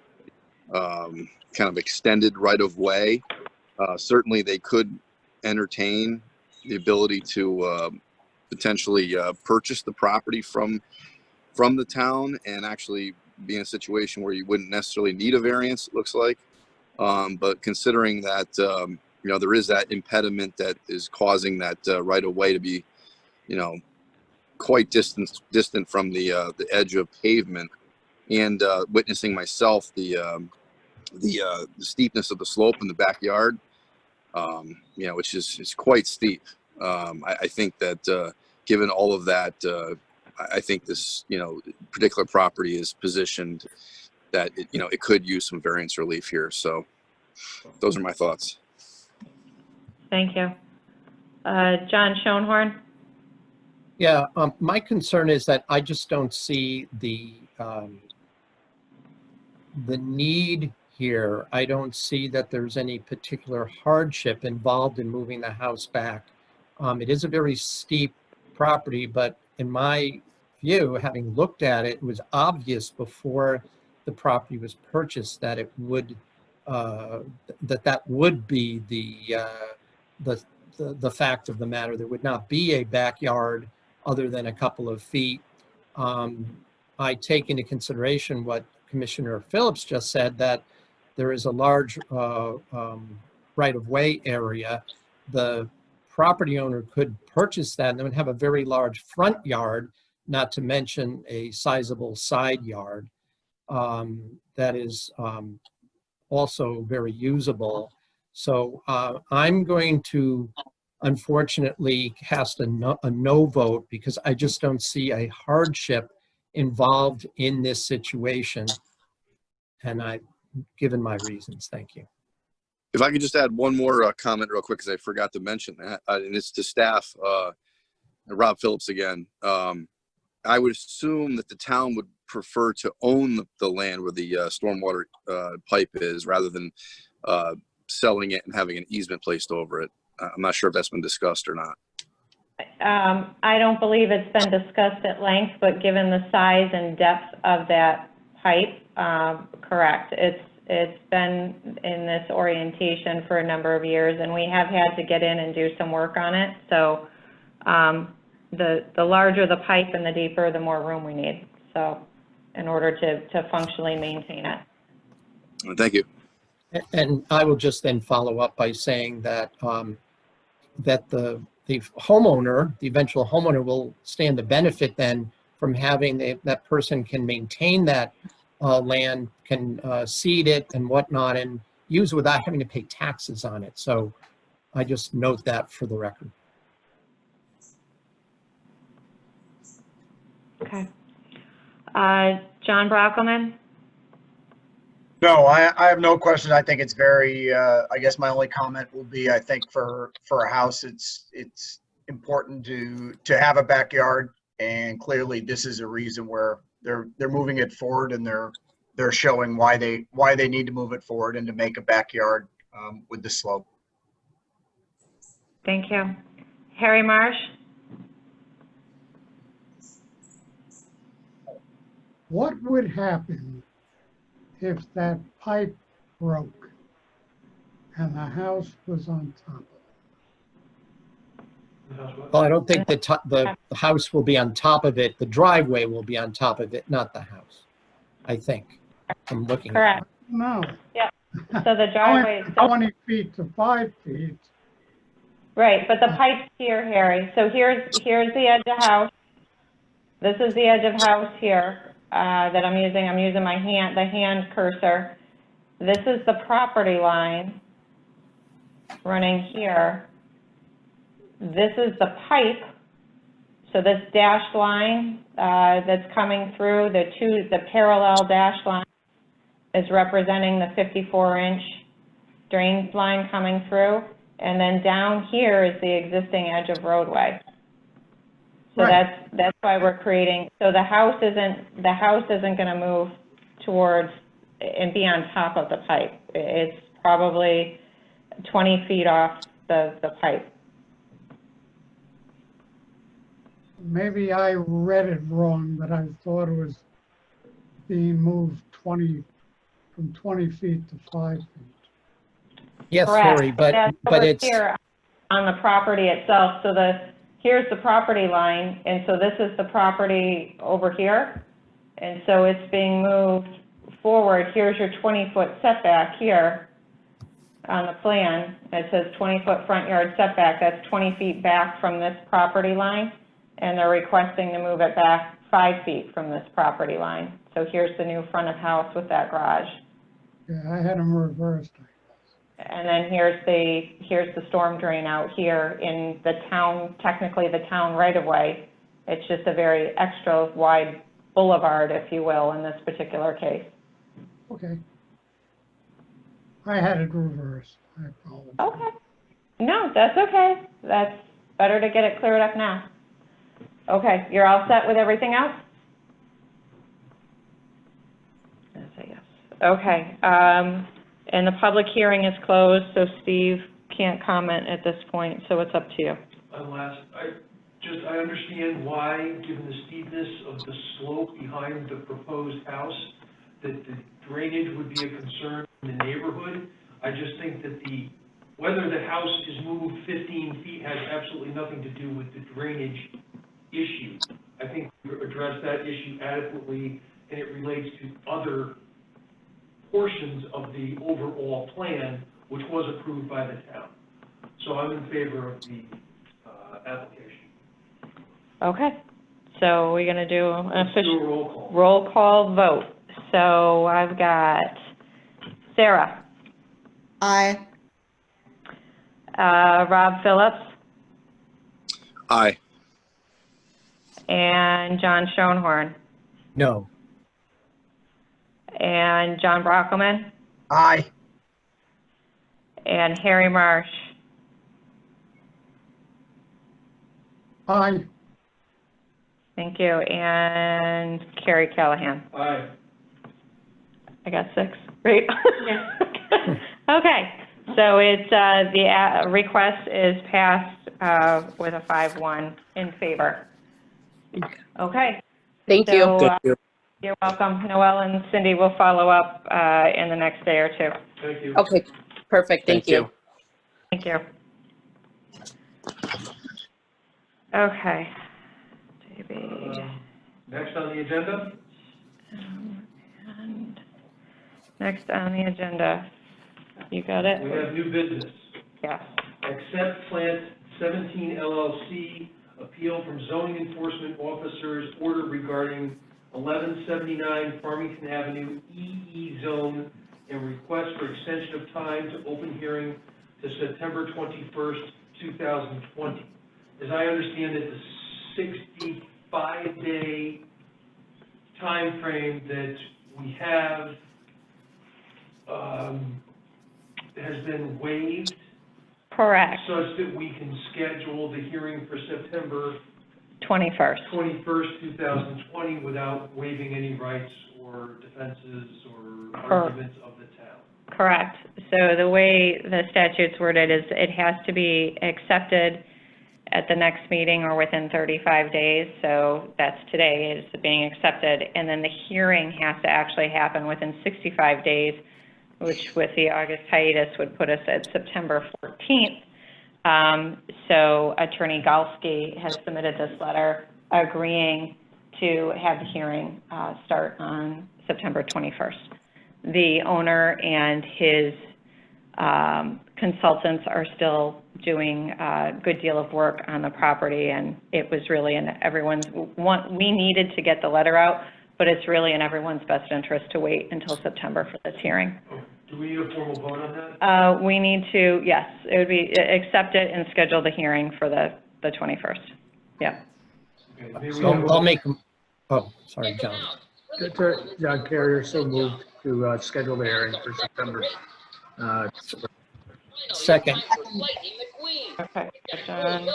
kind of extended right of way, certainly they could entertain the ability to potentially purchase the property from the town and actually be in a situation where you wouldn't necessarily need a variance, it looks like. But considering that, there is that impediment that is causing that right of way to be, quite distant from the edge of pavement, and witnessing myself the steepness of the slope in the backyard, which is quite steep. I think that given all of that, I think this particular property is positioned that it could use some variance relief here. So those are my thoughts. Thank you. John Schoenhorn? Yeah, my concern is that I just don't see the need here. I don't see that there's any particular hardship involved in moving the house back. It is a very steep property, but in my view, having looked at it, it was obvious before the property was purchased that it would that would be the fact of the matter. There would not be a backyard other than a couple of feet. I take into consideration what Commissioner Phillips just said, that there is a large right-of-way area. The property owner could purchase that and then would have a very large front yard, not to mention a sizable side yard that is also very usable. So I'm going to unfortunately cast a no vote because I just don't see a hardship involved in this situation. And I've given my reasons. Thank you. If I could just add one more comment real quick, because I forgot to mention that, and it's to staff, Rob Phillips again. I would assume that the town would prefer to own the land where the stormwater pipe is rather than selling it and having an easement placed over it. I'm not sure if that's been discussed or not. I don't believe it's been discussed at length, but given the size and depth of that pipe, correct. It's been in this orientation for a number of years, and we have had to get in and do some work on it. So the larger the pipe and the deeper, the more room we need. So in order to functionally maintain it. Thank you. And I will just then follow up by saying that that the homeowner, the eventual homeowner, will stand to benefit then from having that person can maintain that land, can seed it and whatnot, and use it without having to pay taxes on it. So I just note that for the record. Okay. John Brockelman? No, I have no questions. I think it's very, I guess my only comment will be, I think for a house, it's important to have a backyard, and clearly this is a reason where they're moving it forward, and they're showing why they need to move it forward and to make a backyard with the slope. Thank you. Harry Marsh? What would happen if that pipe broke and the house was on top of it? Well, I don't think the house will be on top of it. The driveway will be on top of it, not the house, I think. I'm looking. Correct. No. Yeah. So the driveway, so 20 feet to 5 feet. right, but the pipe's here, Harry. So here's the edge of house. This is the edge of house here, that I'm using. I'm using my hand, the hand cursor. This is the property line running here. This is the pipe. So this dashed line, that's coming through, the parallel dashed line is representing the 54-inch drain line coming through. And then down here is the existing edge of roadway. So Right. that's why we're creating, so the house isn't gonna move towards and be on top of the pipe. It's probably 20 feet off the pipe. Maybe I read it wrong, but I thought it was being moved from 20 feet to 5 feet. Yes, Correct. Harry, but That's over it's, here on the property itself. So here's the property line, and so this is the property over here. And so it's being moved forward. Here's your 20-foot setback here on the plan. It says 20-foot front yard setback. That's 20 feet back from this property line. And they're requesting to move it back 5 feet from this property line. So here's the new front of house with that garage. Yeah, I had them reversed. And then here's the storm drain out here in the town, technically the town right-of-way. It's just a very extra wide boulevard, if you will, in this particular case. Okay. I had it reversed. I apologize. Okay. No, that's okay. That's better to get it cleared up now. Okay, you're all set with everything else? I'll say yes. Okay, and the public hearing is closed, so Steve can't comment at this point, so it's up to you. I understand why, given the steepness of the slope behind the proposed house, that the drainage would be a concern in the neighborhood. I just think that whether the house is moved 15 feet has absolutely nothing to do with the drainage issue. I think we addressed that issue adequately, and it relates to other portions of the overall plan, which was approved by the town. So I'm in favor of the application. Okay, so we're gonna do an Let's do official a roll call. roll call vote. So I've got Sarah, Aye. Rob Phillips, Aye. and John Schoenhorn, no. and John Brockelman, Aye. and Harry Marsh. Aye. Thank you, and Carrie Callahan. Aye. I got 6, right? Okay, so it's, the request is passed with a 5-1 in favor. Okay. Thank you. So, Thank you. you're welcome. Noel and Cindy will follow up in the next day or two. Thank you. Okay, perfect. Thank you. Thank you. Okay. JB. Next on the agenda, And next on the agenda, you got it? we have new business. Yes. Accept Plant 17 LLC appeal from zoning enforcement officer's order regarding 1179 Farmington Avenue EE zone and request for extension of time to open hearing to September 21st, 2020. As I understand it, the 65-day timeframe that we have has been waived Correct. such that we can schedule the hearing for September 21st. 21st, 2020 without waiving any rights or defenses or Correct. arguments of the town. Correct. So the way the statute's worded is it has to be accepted at the next meeting or within 35 days. So that's today is being accepted. And then the hearing has to actually happen within 65 days, which with the August hiatus would put us at September 14th. So Attorney Galsky has submitted this letter agreeing to have the hearing start on September 21st. the owner and his consultants are still doing a good deal of work on the property, and it was really in everyone's, we needed to get the letter out, but it's really in everyone's best interest to wait until September for this hearing. Do we need a formal vote on that? We need to, yes, it would be, accept it and schedule the hearing for the 21st. Yeah. Okay, maybe we So have a- I'll make, oh, sorry, John. John Carrier, so moved to schedule the hearing for September. Second. Okay, John.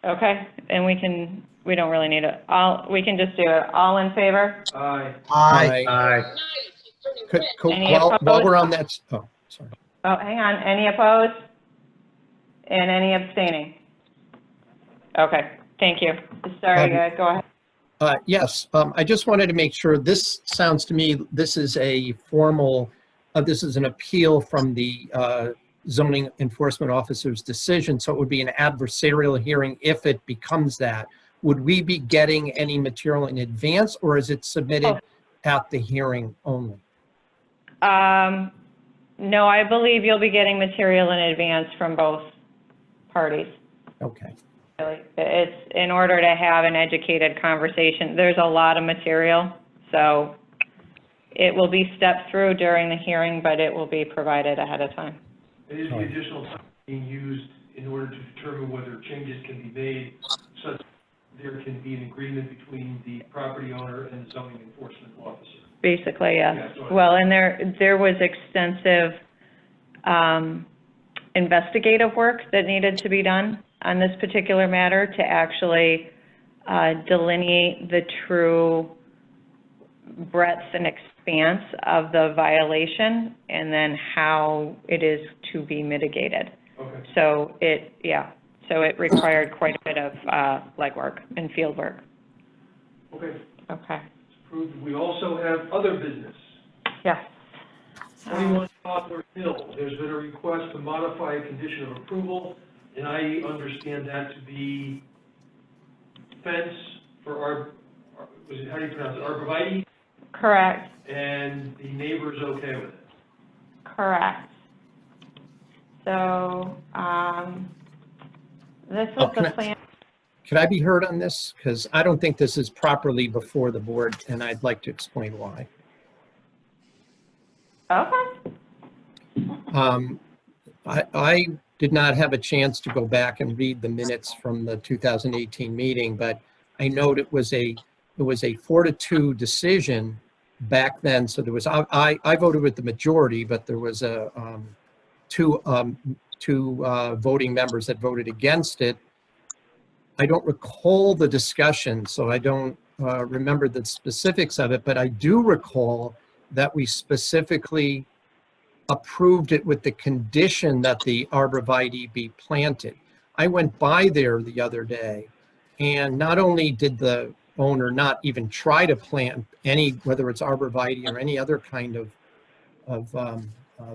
Okay, and we don't really need it. We can just do it. All in favor? Aye. Aye. Any While opposed? we're on that, oh, sorry. Oh, hang on. Any opposed? And any abstaining? Okay, thank you. Sorry, go ahead. Yes, I just wanted to make sure, this sounds to me, this is a formal, this is an appeal from the zoning enforcement officer's decision, so it would be an adversarial hearing if it becomes that. Would we be getting any material in advance, or is it submitted at the hearing only? No, I believe you'll be getting material in advance from both parties. Okay. Really. It's in order to have an educated conversation. There's a lot of material, so it will be stepped through during the hearing, but it will be provided ahead of time. It is the additional time being used in order to determine whether changes can be made such that there can be an agreement between the property owner and the zoning enforcement officer. Basically, yes. Yeah, so- Well, and there was extensive investigative work that needed to be done on this particular matter to actually delineate the true breadth and expanse of the violation and then how it is to be mitigated. Okay. So it required quite a bit of legwork and field work. Okay, Okay. approved. We also have other business. Yes. 21 Poplar Hill, there's been a request to modify a condition of approval, and I understand that to be fence for how do you pronounce it, arborvitae? Correct. And the neighbor's okay with it. Correct. So, this Oh, was can the I- plan. Could I be heard on this? Because I don't think this is properly before the board, and I'd like to explain why. Okay. I did not have a chance to go back and read the minutes from the 2018 meeting, but I note it was a 4-2 decision back then. So there was, I voted with the majority, but there was two voting members that voted against it. I don't recall the discussion, so I don't remember the specifics of it, but I do recall that we specifically approved it with the condition that the arborvitae be planted. I went by there the other day, and not only did the owner not even try to plant any, whether it's arborvitae or any other kind of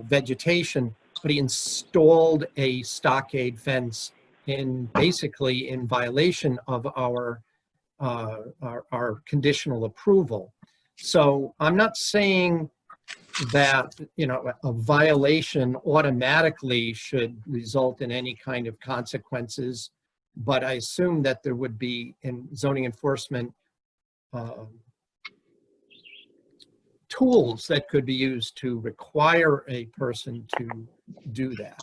vegetation, but he installed a stockade fence basically in violation of our conditional approval. So I'm not saying that, a violation automatically should result in any kind of consequences, but I assume that there would be in zoning enforcement tools that could be used to require a person to do that.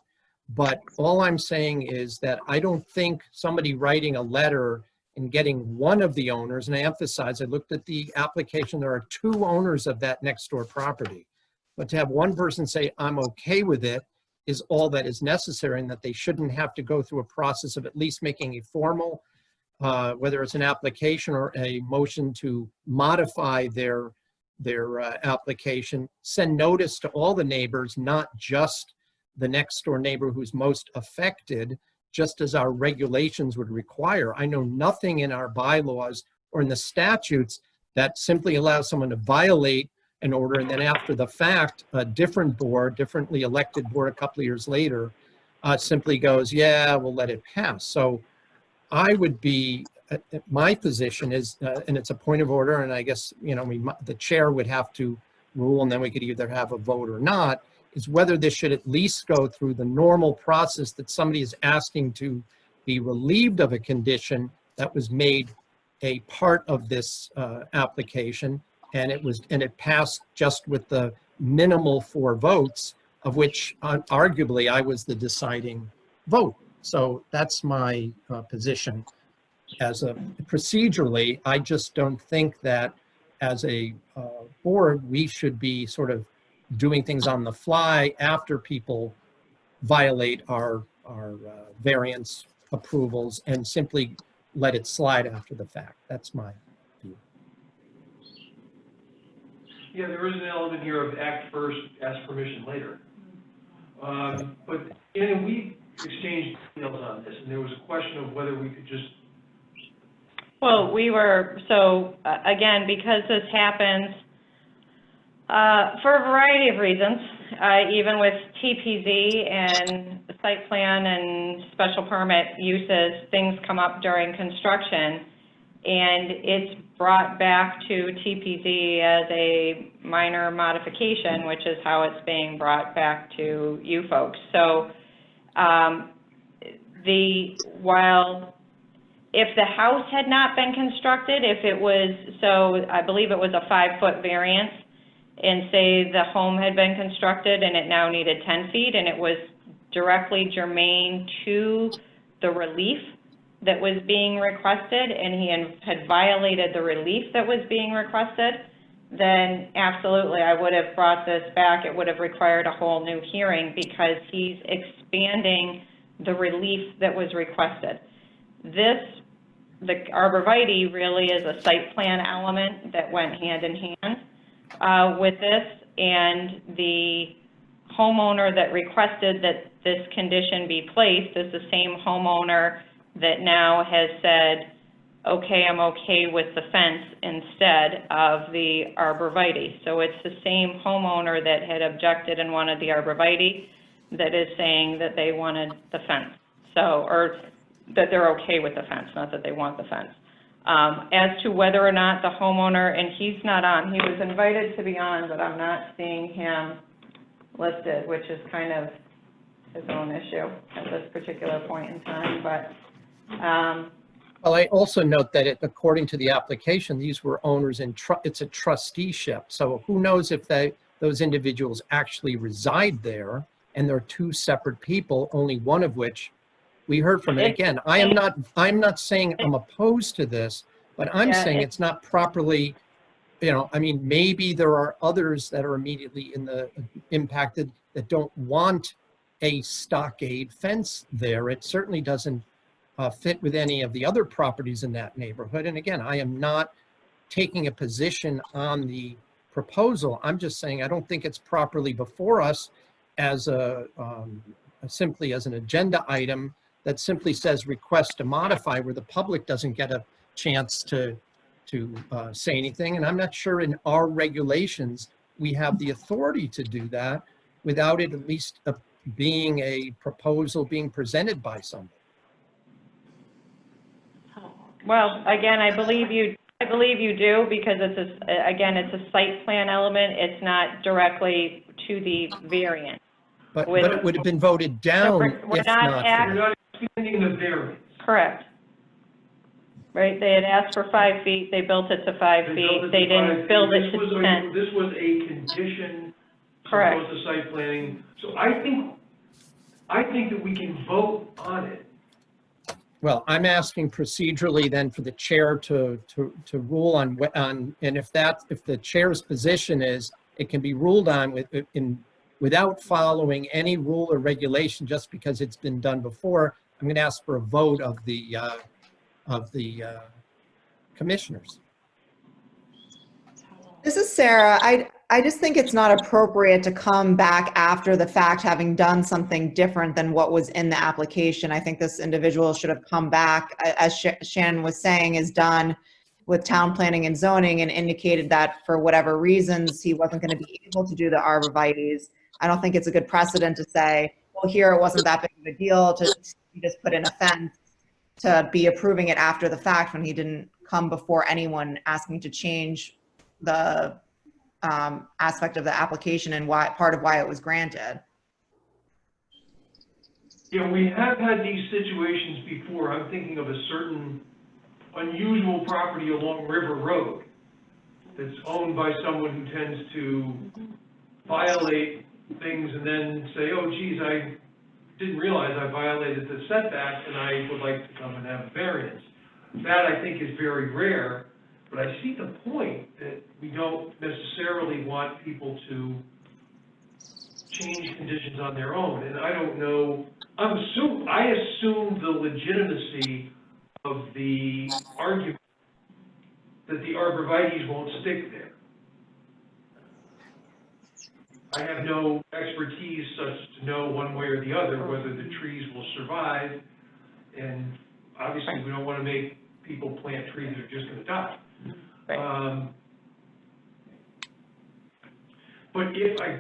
But all I'm saying is that I don't think somebody writing a letter and getting one of the owners, and I emphasize, I looked at the application, there are 2 owners of that next door property. But to have one person say, I'm okay with it, is all that is necessary, and that they shouldn't have to go through a process of at least making a formal, whether it's an application or a motion to modify their application, send notice to all the neighbors, not just the next door neighbor who's most affected, just as our regulations would require. I know nothing in our bylaws or in the statutes that simply allows someone to violate an order, and then after the fact, a different board, differently elected board a couple of years later, simply goes, yeah, we'll let it pass. So I would be, my position is, and it's a point of order, and I guess, the chair would have to rule, and then we could either have a vote or not, is whether this should at least go through the normal process that somebody is asking to be relieved of a condition that was made a part of this application, and it passed just with the minimal 4 votes, of which arguably I was the deciding vote. So that's my position. Procedurally, I just don't think that as a board, we should be sort of doing things on the fly after people violate our variance approvals and simply let it slide after the fact. That's my view. Yeah, there is an element here of act first, ask permission later. But we exchanged emails on this, and there was a question of whether we could just. Well, again, because this happens for a variety of reasons, even with TPZ and site plan and special permit uses, things come up during construction, and it's brought back to TPZ as a minor modification, which is how it's being brought back to you folks. So while if the house had not been constructed, if it was, so I believe it was a 5-foot variance, and say the home had been constructed and it now needed 10 feet, and it was directly germane to the relief that was being requested, and he had violated the relief that was being requested, then absolutely I would have brought this back. It would have required a whole new hearing because he's expanding the relief that was requested. The arborvitae really is a site plan element that went hand in hand with this, and the homeowner that requested that this condition be placed is the same homeowner that now has said, okay, I'm okay with the fence instead of the arborvitae. So it's the same homeowner that had objected and wanted the arborvitae that is saying that they wanted the fence. So, or that they're okay with the fence, not that they want the fence. As to whether or not the homeowner, and he's not on, he was invited to be on, but I'm not seeing him listed, which is kind of his own issue at this particular point in time, but. Well, I also note that according to the application, these were owners in it's a trusteeship. So who knows if those individuals actually reside there, and they're 2 separate people, only one of which we heard from. And again, I'm not saying I'm opposed to this, but I'm saying it's not properly, I mean, maybe there are others that are immediately impacted that don't want a stockade fence there. It certainly doesn't fit with any of the other properties in that neighborhood. And again, I am not taking a position on the proposal. I'm just saying I don't think it's properly before us as simply as an agenda item that simply says request to modify, where the public doesn't get a chance to say anything. And I'm not sure in our regulations we have the authority to do that without it at least being a proposal being presented by somebody. Well, again, I believe you do, because it's it's a site plan element. It's not directly to the variance. But it would have been voted down we're if not. We're not expanding the variance. Correct. Right, they had asked for 5 feet, they built it to 5 feet, they didn't build it to 10. This was a condition. Correct. Opposed to site planning. So I think that we can vote on it. Well, I'm asking procedurally then for the chair to rule on, and if the chair's position is it can be ruled on without following any rule or regulation just because it's been done before, I'm going to ask for a vote of the commissioners. This is Sarah. I just think it's not appropriate to come back after the fact having done something different than what was in the application. I think this individual should have come back, as Shannon was saying, is done with town planning and zoning, and indicated that for whatever reasons he wasn't going to be able to do the arborvitaes. I don't think it's a good precedent to say, well, here it wasn't that big of a deal to just put in a fence, to be approving it after the fact when he didn't come before anyone asking to change the aspect of the application and why, part of why it was granted. Yeah, we have had these situations before. I'm thinking of a certain unusual property along River Road that's owned by someone who tends to violate things and then say, oh geez, I didn't realize I violated the setbacks and I would like to come and have a variance. That I think is very rare, but I see the point that we don't necessarily want people to change conditions on their own. And I don't know, I assume the legitimacy of the argument that the arborvitaes won't stick there. I have no expertise such to know one way or the other whether the trees will survive, and obviously we don't want to make people plant trees that are just going to die. But if I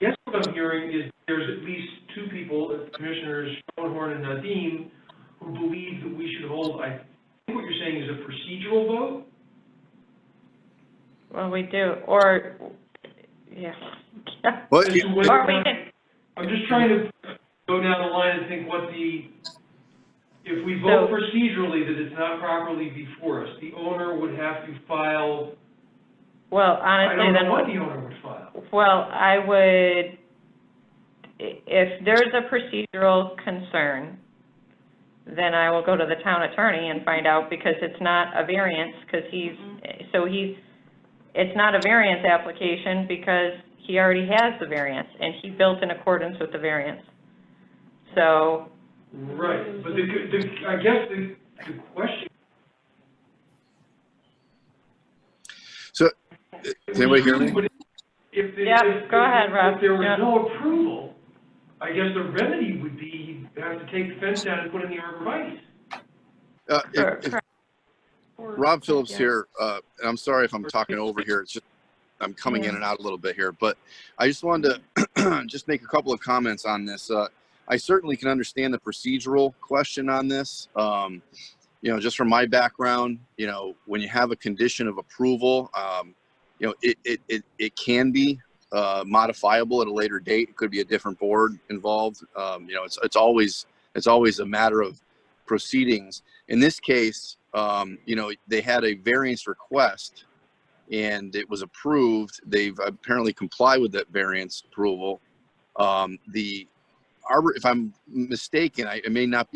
guess what I'm hearing is there's at least two people, Commissioners Schoenhorn and Nadeem, who believe that we should hold, I think what you're saying is a procedural vote? Well, we do, or, yeah. What? As to whether- Or we can, I'm just trying to go down the line and think if we vote procedurally that it's not properly before us, the owner would have to file. well, I honestly, don't then. know what the owner would file. Well, I would, if there's a procedural concern, then I will go to the town attorney and find out, because it's not a variance, because it's not a variance application because he already has the variance, and he built in accordance with the variance. So. Right, but I guess the question. So, does anybody hear me? Go ahead, Rob. If there was no approval, I guess the remedy would be you have to take the fence down and put in the arborvitae. Rob Phillips here, and I'm sorry if I'm talking over here. It's just I'm coming in and out a little bit here, but I just wanted to just make a couple of comments on this. I certainly can understand the procedural question on this. Just from my background, when you have a condition of approval, it can be modifiable at a later date. It could be a different board involved. It's always a matter of proceedings. In this case, they had a variance request and it was approved. They've apparently complied with that variance approval. If I'm mistaken, I may not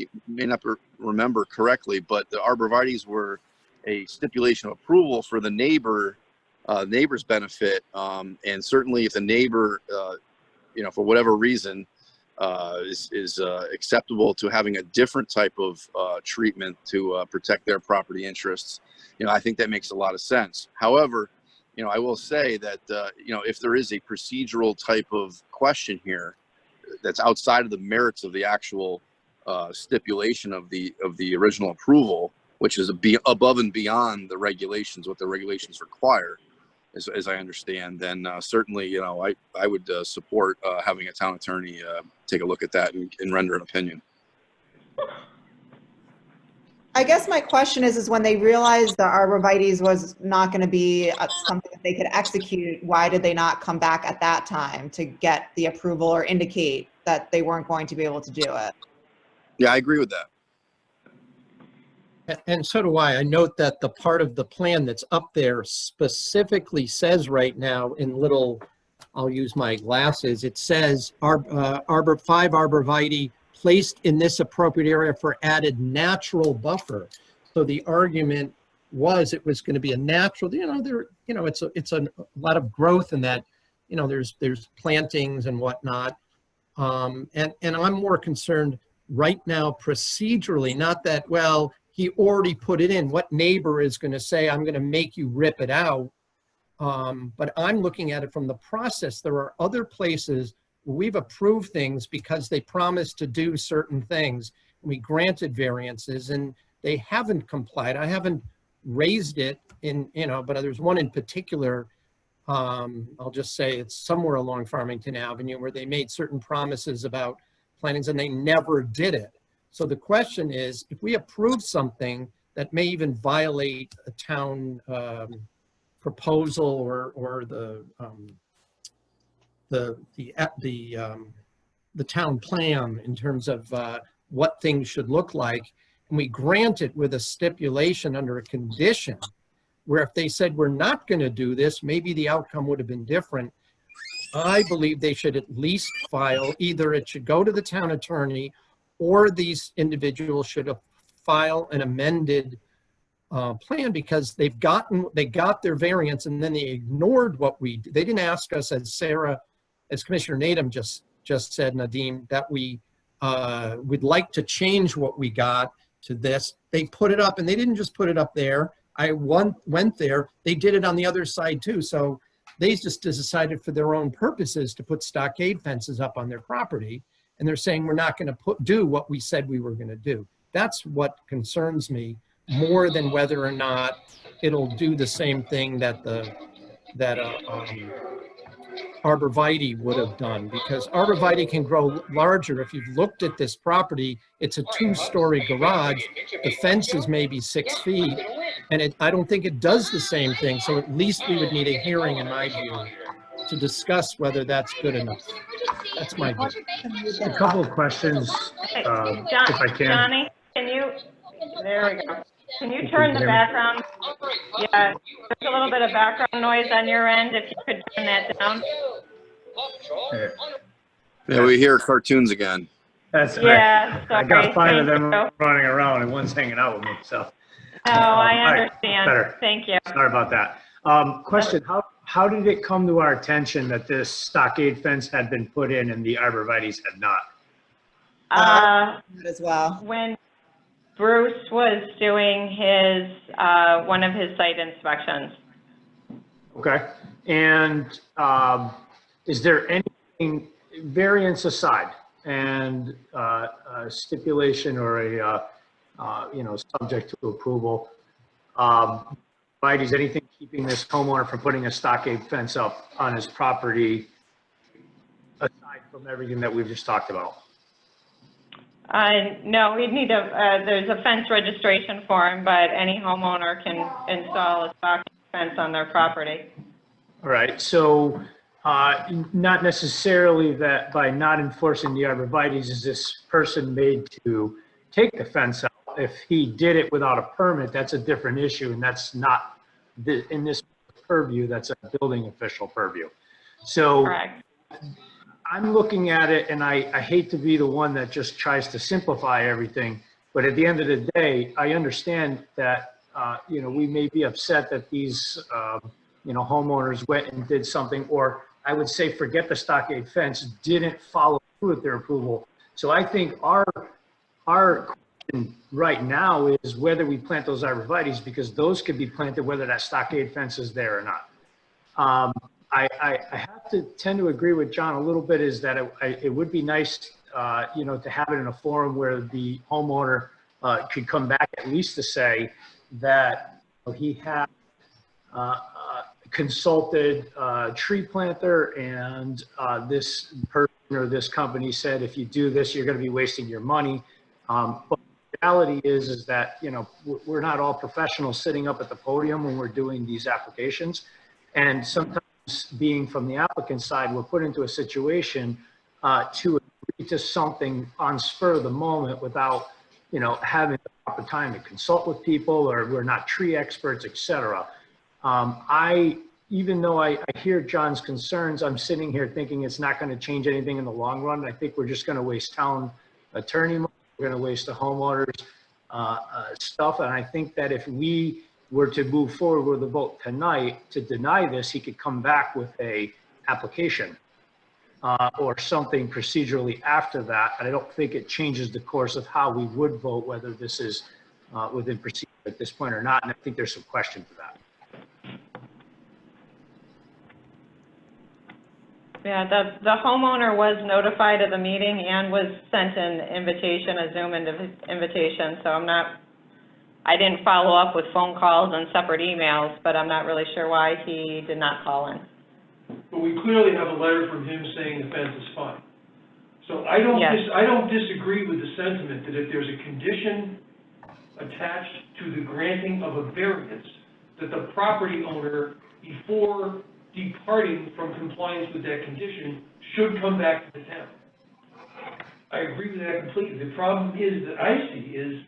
remember correctly, but the arborvitaes were a stipulation of approval for the neighbor's benefit. And certainly if the neighbor, for whatever reason, is acceptable to having a different type of treatment to protect their property interests, I think that makes a lot of sense. However, I will say that, if there is a procedural type of question here that's outside of the merits of the actual stipulation of the original approval, which is above and beyond the regulations, what the regulations require, as I understand, then certainly, I would support having a town attorney take a look at that and render an opinion. I guess my question is when they realized the arborvitaes was not going to be something that they could execute, why did they not come back at that time to get the approval or indicate that they weren't going to be able to do it? Yeah, I agree with that. And so do I. I note that the part of the plan that's up there specifically says right now in little, I'll use my glasses, it says 5 arborvitae placed in this appropriate area for added natural buffer. So the argument was it was going to be a natural, it's a lot of growth in that, there's plantings and whatnot. And I'm more concerned right now procedurally, not that, well, he already put it in. What neighbor is going to say, I'm going to make you rip it out? But I'm looking at it from the process. There are other places where we've approved things because they promised to do certain things. We granted variances and they haven't complied. I haven't raised it but there's one in particular, I'll just say it's somewhere along Farmington Avenue where they made certain promises about plantings and they never did it. So the question is, if we approve something that may even violate a town proposal or the town plan in terms of what things should look like, and we grant it with a stipulation under a condition, where if they said we're not going to do this, maybe the outcome would have been different. I believe they should at least file, either it should go to the town attorney, or these individuals should file an amended plan, because they got their variance and then they ignored what they didn't ask us, as Commissioner Nadem just said, Nadeem, that we would like to change what we got to this. They put it up, and they didn't just put it up there. I went there, they did it on the other side too. So they just decided for their own purposes to put stockade fences up on their property. And they're saying we're not going to do what we said we were going to do. That's what concerns me more than whether or not it'll do the same thing that arborvitae would have done, because arborvitae can grow larger. If you've looked at this property, it's a 2-story garage. The fence is maybe 6 feet, and I don't think it does the same thing. So at least we would need a hearing, in my view, to discuss whether that's good enough. That's my view. A couple of questions, if I can. Johnny, there we go. Can you turn the background? Yeah, there's a little bit of background noise on your end. If you could turn that down. Yeah, we hear cartoons again. That's yeah. I got 5 of them you. running around, and one's hanging out with me. So. Oh, I All right, understand. better. Thank you. Sorry about that. Question: How did it come to our attention that this stockade fence had been put in and the arborvitaes had not? As well. When Bruce was doing his one of his site inspections. Okay. And is there anything, variance aside, and a stipulation or a subject to approval, is anything keeping this homeowner from putting a stockade fence up on his property aside from everything that we've just talked about? No, we'd need there's a fence registration form, but any homeowner can install a stockade fence on their property. All right, so not necessarily that by not enforcing the arborvitaes is this person made to take the fence out. If he did it without a permit, that's a different issue, and that's not in this purview, that's a building official purview. So correct. I'm looking at it, and I hate to be the one that just tries to simplify everything, but at the end of the day, I understand that, we may be upset that these, homeowners went and did something, or I would say, forget the stockade fence, didn't follow through with their approval. So I think our question right now is whether we plant those arborvitaes, because those could be planted whether that stockade fence is there or not. I have to tend to agree with John a little bit, is that it would be nice, to have it in a forum where the homeowner could come back at least to say that he had consulted a tree planter, and this person or this company said, if you do this, you're going to be wasting your money. But the reality is that, we're not all professionals sitting up at the podium when we're doing these applications. And sometimes, being from the applicant side, we're put into a situation to agree to something on spur of the moment without, having the proper time to consult with people, or we're not tree experts, etc. Even though I hear John's concerns, I'm sitting here thinking it's not going to change anything in the long run. I think we're just going to waste town attorney money. We're going to waste the homeowners stuff. And I think that if we were to move forward with a vote tonight to deny this, he could come back with a application or something procedurally after that. And I don't think it changes the course of how we would vote, whether this is within procedure at this point or not. And I think there's some question to that. Yeah, the homeowner was notified of the meeting and was sent an invitation, a Zoom invitation. So I didn't follow up with phone calls and separate emails, but I'm not really sure why he did not call in. But we clearly have a letter from him saying the fence is fine. So I don't disagree with the sentiment that if there's a condition attached to the granting of a variance, that the property owner before departing from compliance with that condition should come back to the town. I agree with that completely. The problem is that I see is,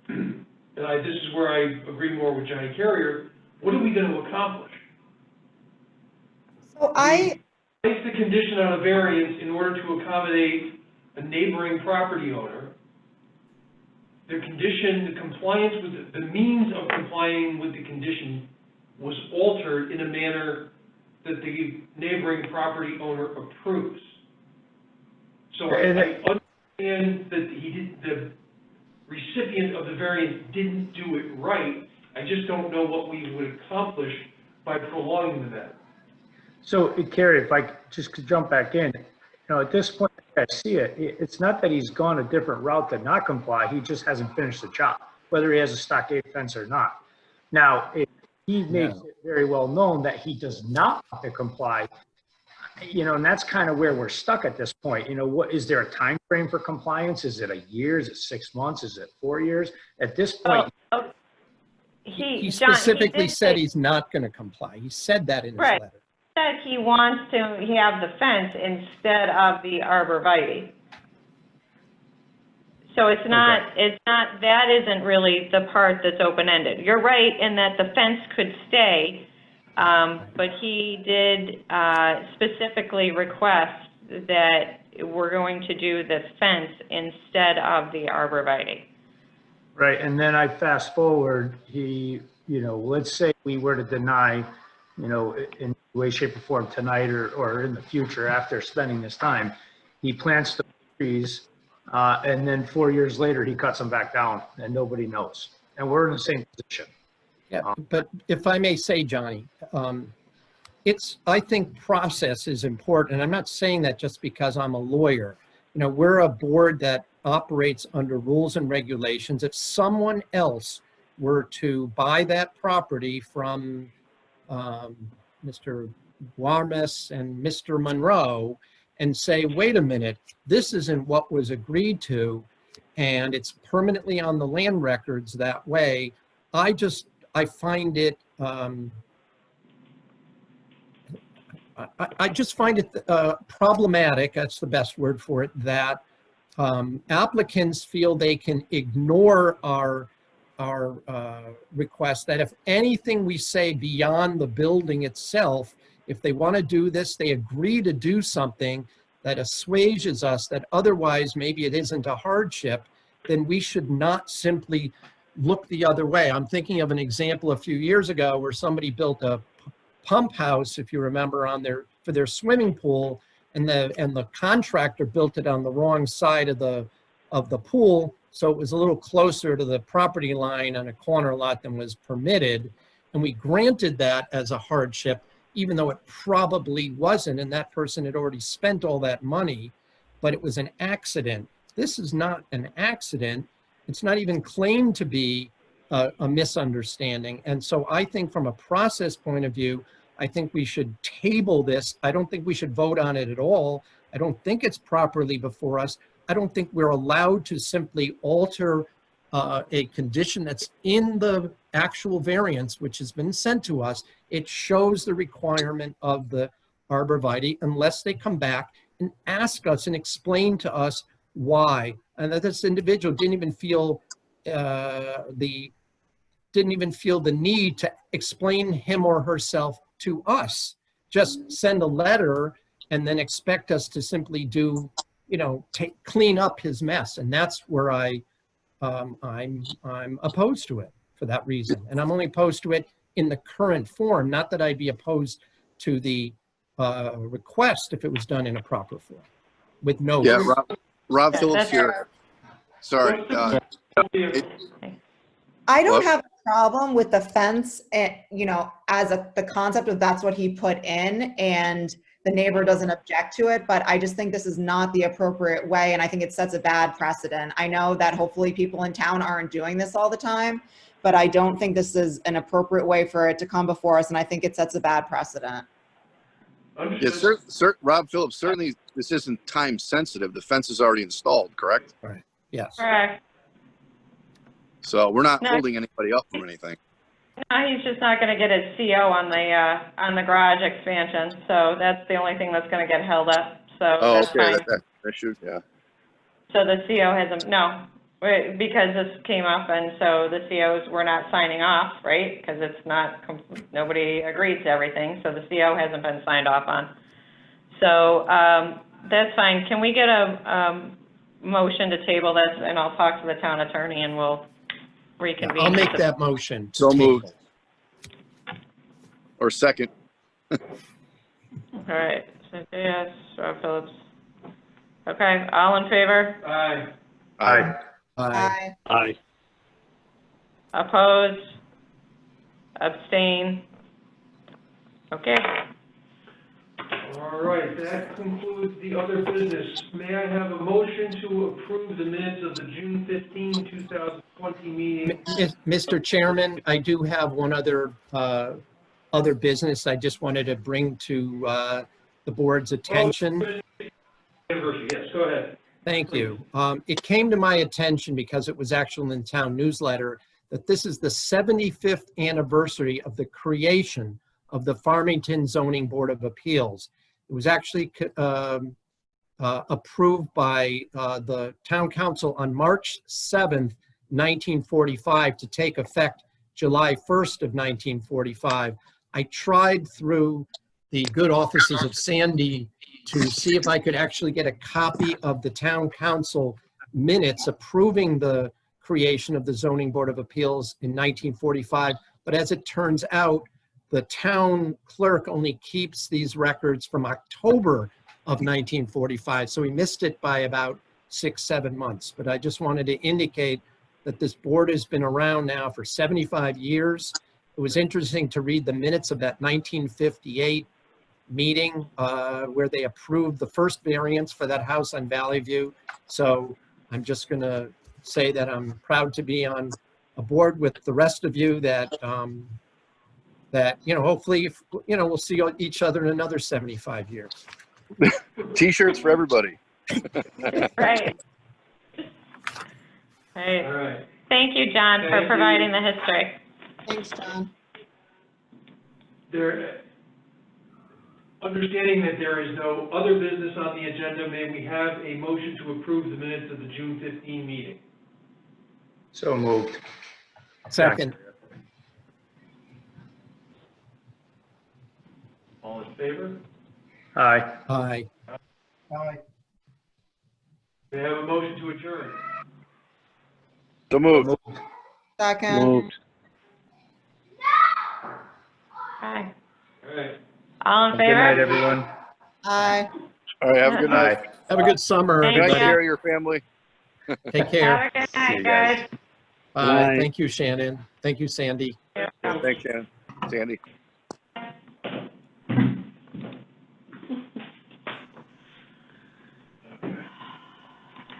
and this is where I agree more with Johnny Carrier, what are we going to accomplish? So I Place the condition on a variance in order to accommodate a neighboring property owner. The condition, the compliance with, the means of complying with the condition was altered in a manner that the neighboring property owner approves. So I understand that the recipient of the variance didn't do it right. I just don't know what we would accomplish by prolonging the matter. So, Carrie, if I just could jump back in, at this point, I see it. It's not that he's gone a different route to not comply. He just hasn't finished the job, whether he has a stockade fence or not. Now, if he makes it very well known that he does not want to comply, and that's kind of where we're stuck at this point. What is there a time frame for compliance? Is it a year? Is it 6 months? Is it 4 years? At this point, He specifically said he's not going to comply. He said that in his Right. letter. Said he wants to have the fence instead of the arborvitae. So it's not, that isn't really the part that's open-ended. You're right in that the fence could stay, but he did specifically request that we're going to do the fence instead of the arborvitae. right, and then I fast forward, let's say we were to deny, in any way, shape, or form tonight or in the future after spending this time, he plants the trees, and then 4 years later, he cuts them back down and nobody knows. And we're in the same position. Yeah, but if I may say, Johnny, I think process is important. I'm not saying that just because I'm a lawyer. We're a board that operates under rules and regulations. If someone else were to buy that property from Mr. Warmes and Mr. Monroe and say, wait a minute, this isn't what was agreed to, and it's permanently on the land records that way, I find it, I just find it problematic, that's the best word for it, that applicants feel they can ignore our request, that if anything we say beyond the building itself, if they want to do this, they agree to do something that assuages us, that otherwise maybe it isn't a hardship, then we should not simply look the other way. I'm thinking of an example a few years ago where somebody built a pump house, if you remember, for their swimming pool, and the contractor built it on the wrong side of the pool, so it was a little closer to the property line on a corner lot than was permitted, and we granted that as a hardship, even though it probably wasn't, and that person had already spent all that money, but it was an accident. This is not an accident. It's not even claimed to be a misunderstanding. And so I think from a process point of view, I think we should table this. I don't think we should vote on it at all. I don't think it's properly before us. I don't think we're allowed to simply alter a condition that's in the actual variance, which has been sent to us. It shows the requirement of the arborvitae unless they come back and ask us and explain to us why. And that this individual didn't even feel the need to explain him or herself to us. Just send a letter and then expect us to simply do, clean up his mess. And that's where I'm opposed to it for that reason. And I'm only opposed to it in the current form, not that I'd be opposed to the request if it was done in a proper form with no. Yeah, Rob Phillips here. Sorry. I don't have a problem with the fence, as the concept of that's what he put in and the neighbor doesn't object to it, but I just think this is not the appropriate way, and I think it sets a bad precedent. I know that hopefully people in town aren't doing this all the time, but I don't think this is an appropriate way for it to come before us, and I think it sets a bad precedent. Yes, sir, Rob Phillips, certainly this isn't time sensitive. The fence is already installed, correct? Right. Yes. Correct. So we're not No. holding anybody up from anything. No, he's just not gonna get his CO on the garage expansion, so that's the only thing that's gonna get held up, so Oh, that's okay, fine. that should, yeah. So the CO hasn't, no, because this came up and so the COs were not signing off, right? Because it's not, nobody agreed to everything, so the CO hasn't been signed off on. So, that's fine. Can we get a motion to table this and I'll talk to the town attorney and we'll reconvene? I'll make that motion. to So moved. table. Or second. All right, so yes, Rob Phillips. Okay, all in favor? Aye. Aye. Aye. Aye. Opposed? Abstain? Okay. All right, that concludes the other business. May I have a motion to approve the minutes of the June 15, 2020 meeting? Mr. Chairman, I do have one other business I just wanted to bring to the board's attention. Anniversary, yes, go ahead. Thank you. It came to my attention because it was actually in the town newsletter that this is the 75th anniversary of the creation of the Farmington Zoning Board of Appeals. It was actually approved by the town council on March 7th, 1945 to take effect July 1st of 1945. I tried through the good offices of Sandy to see if I could actually get a copy of the town council minutes approving the creation of the Zoning Board of Appeals in 1945. But as it turns out, the town clerk only keeps these records from October of 1945. So we missed it by about 6-7 months. But I just wanted to indicate that this board has been around now for 75 years. It was interesting to read the minutes of that 1958 meeting where they approved the first variance for that house on Valley View. So I'm just going to say that I'm proud to be on a board with the rest of you that, hopefully, we'll see each other in another 75 years. T-shirts for everybody. Right. All Right. right. Thank you, John, Thank for you. providing the history. Thanks, John. Understanding that there is no other business on the agenda, may we have a motion to approve the minutes of the June 15 meeting? So moved. Second. All in favor? Aye. Aye. Aye. May I have a motion to adjourn? So moved. Second. Moved. Okay. All right. All in Good night, favor? everyone. Aye. All right, have a good night. Aye. Have a good summer, Thank Good night, you. everybody. Gary, your family. Take care. Have a good See night, you guys. guys. Bye. Night. Thank you, Shannon. Thank you, Sandy. Thanks, Shannon. Sandy.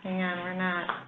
Hang on, we're not.